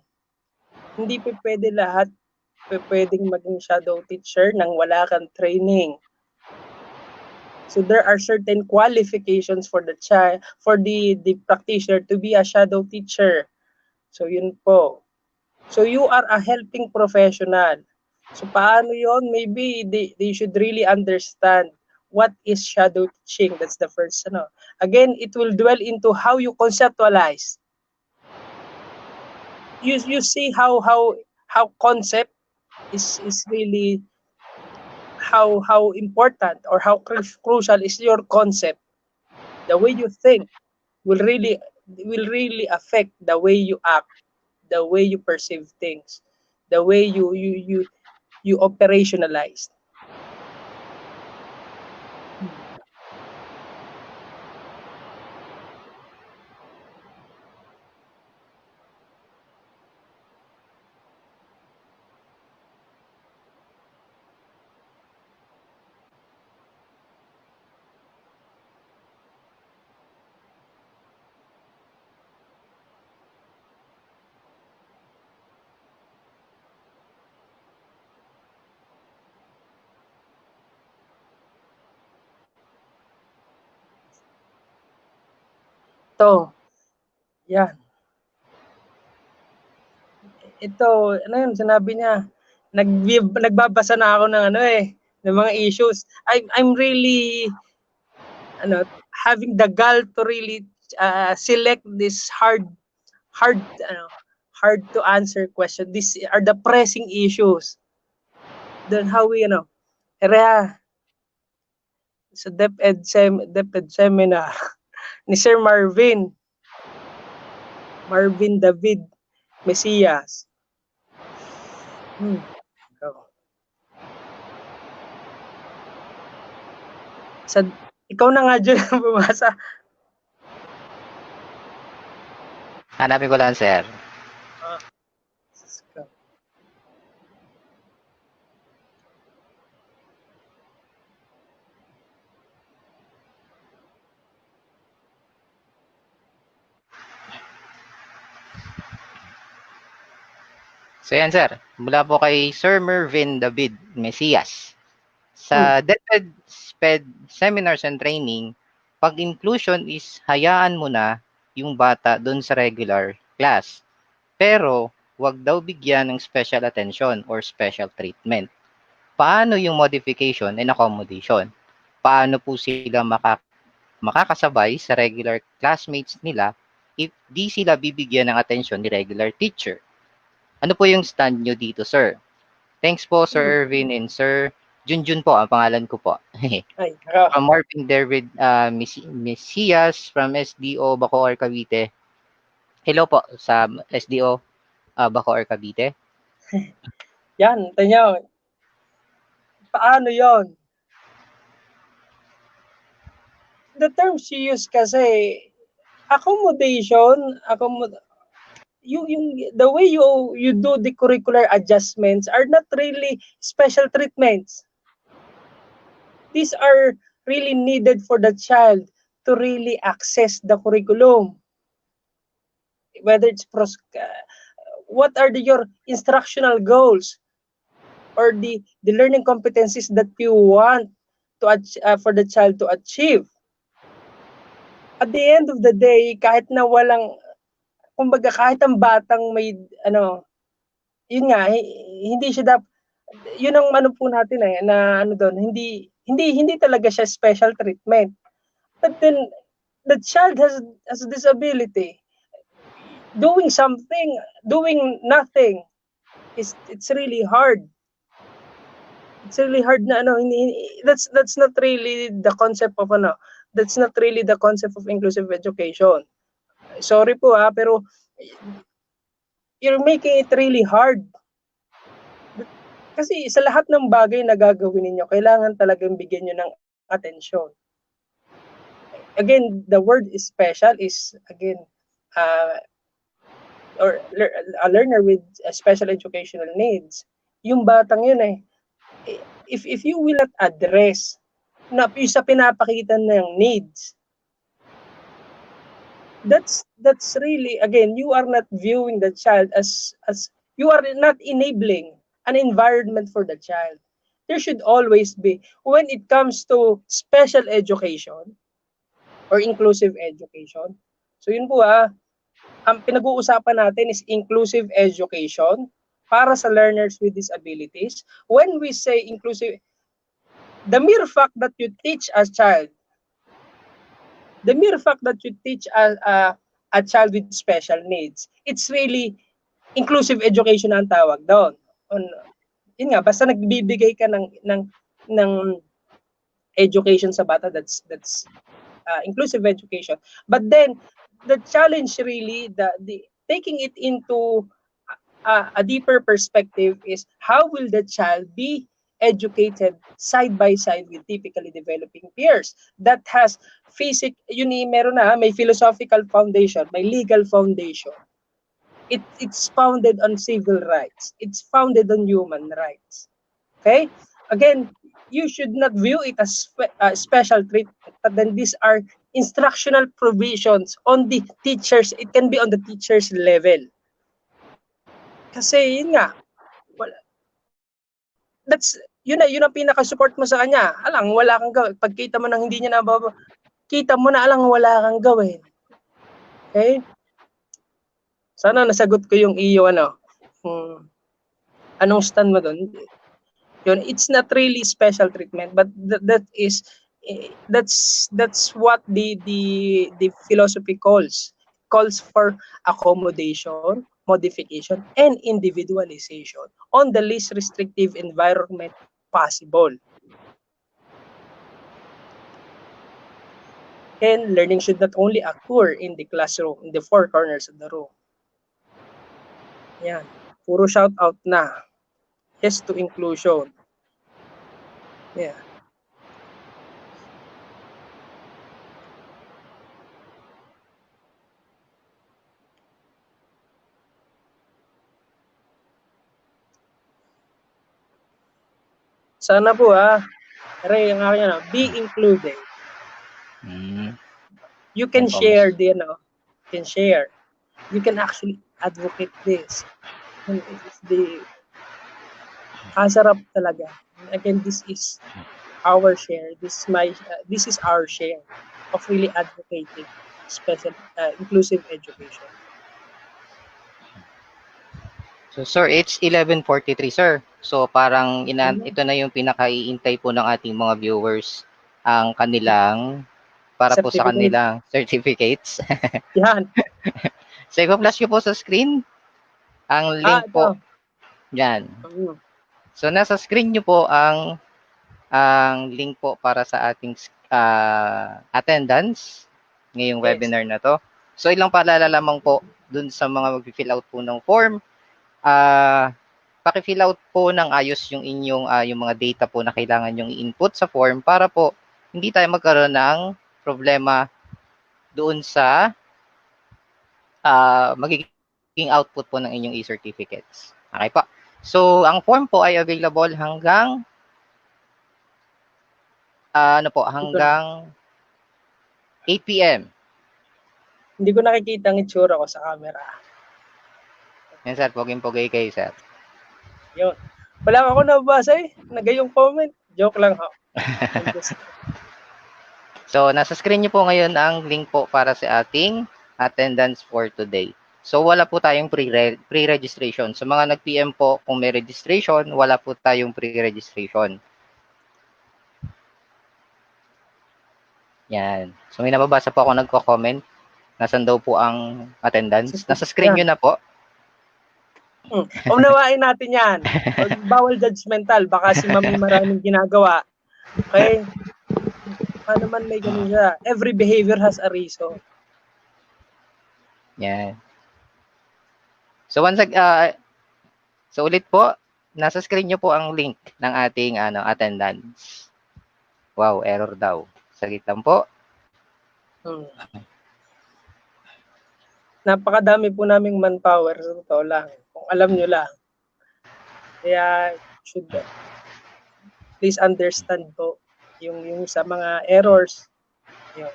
Hindi pa pwede lahat pwedeng maging shadow teacher nang wala kang training. So there are certain qualifications for the practitioner to be a shadow teacher. So yun po. So you are a helping professional. So paano yon? Maybe they should really understand what is shadow teaching. That's the first. Again, it will dwell into how you conceptualize. You see how concept is really how important or how crucial is your concept. The way you think will really affect the way you act, the way you perceive things, the way you operationalize. Hmm. Ito, yan. Ito, ano yun, sinabi niya, nagbabasa na ako ng ng mga issues. I'm really having the gall to really select this hard hard to answer question. These are the pressing issues. Then how we area sa DepEd seminar ni Sir Marvin. Marvin David Mesias. Oh. Ikaw na nga dyan bumasa. Hanapin ko lang, sir. So yan, sir. Mula po kay Sir Mervin David Mesias. Sa DepEd SPED seminars and training, pag inclusion is hayaan mo na yung bata doon sa regular class. Pero, wag daw bigyan ng special attention or special treatment. Paano yung modification and accommodation? Paano po sila makakasabay sa regular classmates nila if di sila bibigyan ng atensyon ni regular teacher? Ano po yung stand nyo dito, sir? Thanks po, Sir Ervin and Sir Junjun po, ang pangalan ko po. Ay, From Marvin David Mesias from SDO Bacoor, Cavite. Hello po sa SDO Bacoor, Cavite. yan, tanyaw. Paano yon? The terms you use kasi, accommodation, the way you do the curricular adjustments are not really special treatments. These are really needed for the child to really access the curriculum. Whether it's what are your instructional goals or the learning competencies that you want to for the child to achieve. At the end of the day, kahit na walang, kumbaga kahit ang batang may yun nga, hindi siya yun ang po natin na doon, hindi talaga siya special treatment. But then the child has a disability. Doing nothing it's really hard. It's really hard na that's not really the concept of that's not really the concept of inclusive education. Sorry po pero you're making it really hard. Kasi sa lahat ng bagay na gagawin niyo, kailangan talagang bigyan niyo ng atensyon. Again, the word is special is again or a learner with special educational needs. Yung batang yun if you will not address na sa pinapakita ng needs, that's really, again, you are not viewing the child as you are not enabling an environment for the child. There should always be, when it comes to special education or inclusive education, so yun po ang pinag-uusapan natin is inclusive education para sa learners with disabilities. When we say inclusive, the mere fact that you teach a child a child with special needs, it's really inclusive education ang tawag doon. Yun nga, basta nagbibigay ka ng education sa bata, that's inclusive education. But then the challenge really, the taking it into a deeper perspective is how will the child be educated side by side with typically developing peers that has meron may philosophical foundation, may legal foundation. It's founded on civil rights. It's founded on human rights. Okay? Again, you should not view it as special treatment, but then these are instructional provisions on the teachers. It can be on the teacher's level. Kasi yun nga, yun ang pinaka-support mo sa kanya. Alang, wala kang gawin. Pagkita mo nang hindi niya kita mo na alang wala kang gawin. Okay? Sana nasagot ko yung iyo anong stand mo doon. Yun, it's not really special treatment, but that's what the philosophy calls for accommodation, modification, and individualization on the least restrictive environment possible. And learning should not only occur in the classroom, in the four corners of the room. Yan. Puro shout out na. Yes to inclusion. Yeah. Sana po Ray, ang akin be included. You can share you can actually advocate this. And it's kasarap talaga. Again, this is our share. This is our share of really advocating inclusive education. So sir, it's 11:43 sir. So parang ito na yung pinakaiintay po ng ating mga viewers ang kanilang para po sa Certificate. kanilang certificates. Yan. So i-flash ko po sa screen ang link po. Ito. Yan. So nasa screen nyo po ang link po para sa ating attendance ngayong webinar na to. So ilang paalala lamang po dun sa mga mag-fill out po ng form. Paki-fill out po ng ayos yung inyong yung mga data po na kailangan yung i-input sa form para po hindi tayo magkaroon ng problema doon sa magiging output po ng inyong e-certificates. Okay po. So, ang form po ay available hanggang hanggang 8 p.m. Hindi ko nakikita ang itsura ko sa camera. Yan sir, poging-pogay kayo sir. Yun. Wala ako nabasa Nagayong comment. Joke lang ho. So, nasa screen niyo po ngayon ang link po para sa ating attendance for today. So, wala po tayong pre-registration. So, mga nag-PM po, kung may registration, wala po tayong pre-registration. Yan. So, may nababasa po ako nagko-comment. Nasaan daw po ang attendance? Nasa screen nyo na po. Unawain natin yan. Bawal judgmental. Baka si Mami maraming ginagawa. Okay? Paano man may ganun siya. Every behavior has a reason. Yan. So so ulit po, nasa screen nyo po ang link ng ating attendance. Wow, error daw. Saglit lang po. Napakadami po naming manpower sa totoo lang. Kung alam nyo lang. Kaya should please understand po yung sa mga errors. Yun.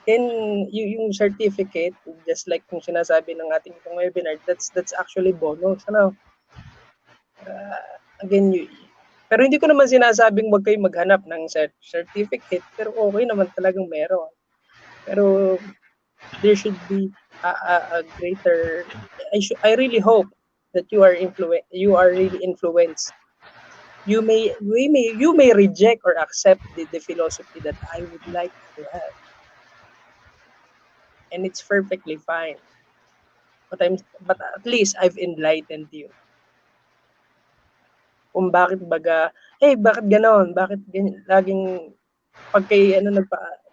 And yung certificate, just like kung sinasabi ng ating itong webinar, that's actually bonus. Again, pero hindi ko naman sinasabing wag kayo maghanap ng certificate, pero okay naman talagang meron. Pero there should be a greater I really hope that you are really influenced. You may reject or accept the philosophy that I would like to have. And it's perfectly fine. But at least I've enlightened you. Kung bakit bakit ganon? Bakit ganyan? Laging pag kay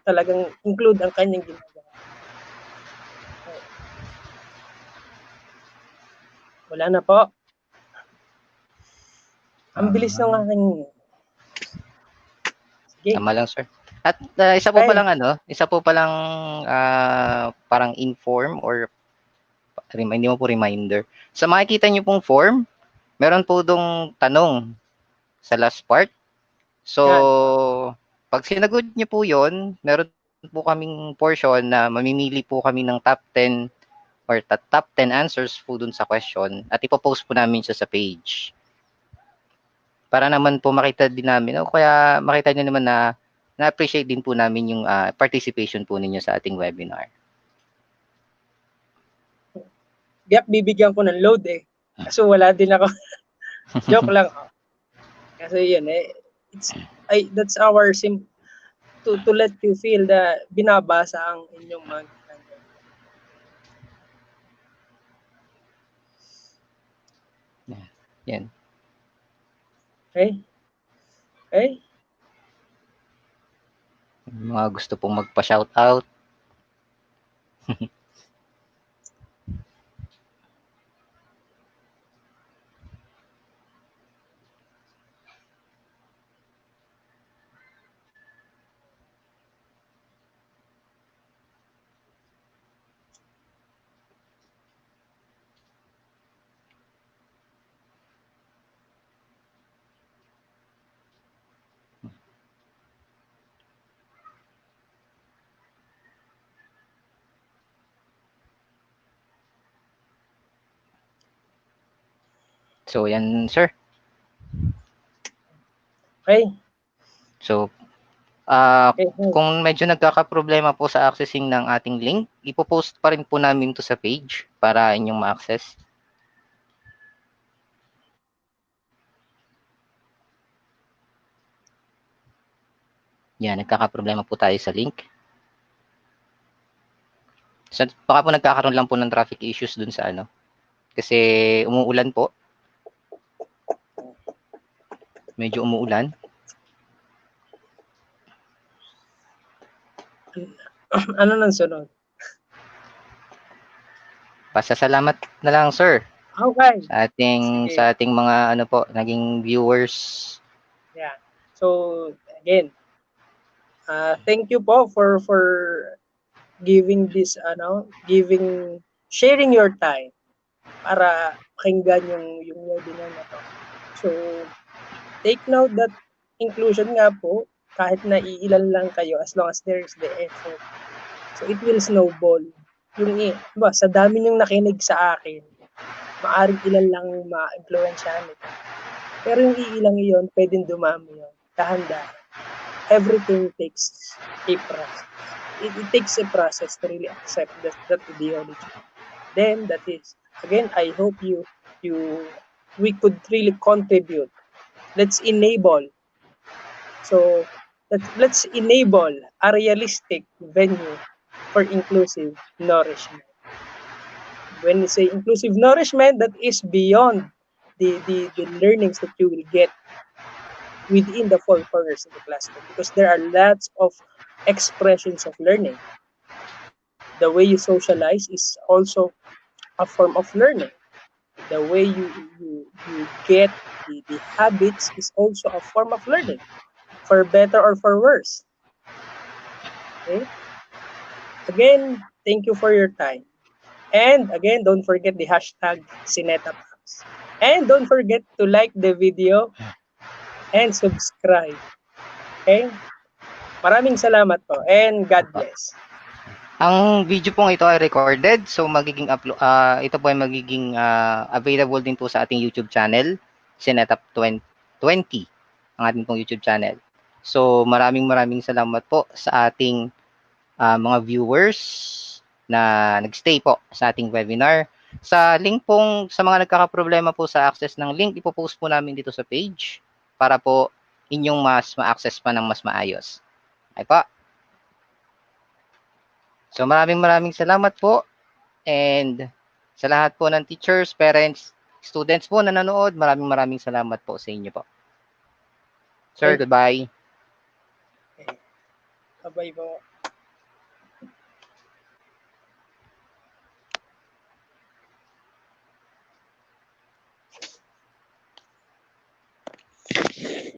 talagang include ang kanyang ginagawa. Wala na po. Ang bilis ng aking sige. Tama lang, sir. At isa po palang parang inform or hindi mo po reminder. Sa makikita niyo pong form, meron po dong tanong sa last part. So, pag sinagot niyo po yon, meron po kaming portion na mamimili po kami ng top 10 or top 10 answers po dun sa question at ipopost po namin siya sa page. Para naman po makita din namin o kaya makita niyo naman na na-appreciate din po namin yung participation po ninyo sa ating webinar. Bibigyan ko ng load Kasi wala din ako. Joke lang. Kasi yun that's our to let you feel na binabasa ang inyong mga Yan. Okay? Mga gusto pong magpa-shoutout. So, yan, sir. Okay. So, Okay. kung medyo nagkakaproblema po sa accessing ng ating link, ipopost pa rin po namin to sa page para inyong ma-access. Yan, nagkakaproblema po tayo sa link. So, baka po nagkakaroon lang po ng traffic issues dun sa ano. Kasi umuulan po. Medyo umuulan. Ano nang sunod? Pasasalamat na lang, sir. Okay. Sa Sige. ating mga ano po, naging viewers. Yeah. So, again, thank you po for giving this sharing your time para pakinggan yung webinar na to. So, take note that inclusion nga po, kahit na iilan lang kayo, as long as there is the effort. So, it will snowball. Sa dami niyong nakinig sa akin, maaring ilan lang ma-influensyahan ito. Pero yung iilang iyon, pwedeng dumami yun. Dahan-dahan. Everything takes a process. It takes a process to really accept that ideology. Then, that is, again, I hope we could really contribute. Let's enable. So, let's enable a realistic venue for inclusive nourishment. When we say inclusive nourishment, that is beyond the learnings that you will get within the four corners of the classroom, because there are lots of expressions of learning. The way you socialize is also a form of learning. The way you get the habits is also a form of learning, for better or for worse. Okay? Again, thank you for your time. And again, don't forget the hashtag SNETAP. And don't forget to like the video and subscribe. Okay? Maraming salamat po and God bless. Ang video pong ito ay recorded, so magiging ito po ay magiging available din po sa ating YouTube channel, SNETAP 2020, ang ating pong YouTube channel. So maraming salamat po sa ating mga viewers na nagstay po sa ating webinar. Sa link pong, sa mga nagkakaproblema po sa access ng link, ipopost po namin dito sa page para po inyong mas ma-access pa ng mas maayos. Ay po. So maraming salamat po, and sa lahat po ng teachers, parents, students po na nanood, maraming salamat po sa inyo po. Sir, goodbye. Okay. Bye-bye po.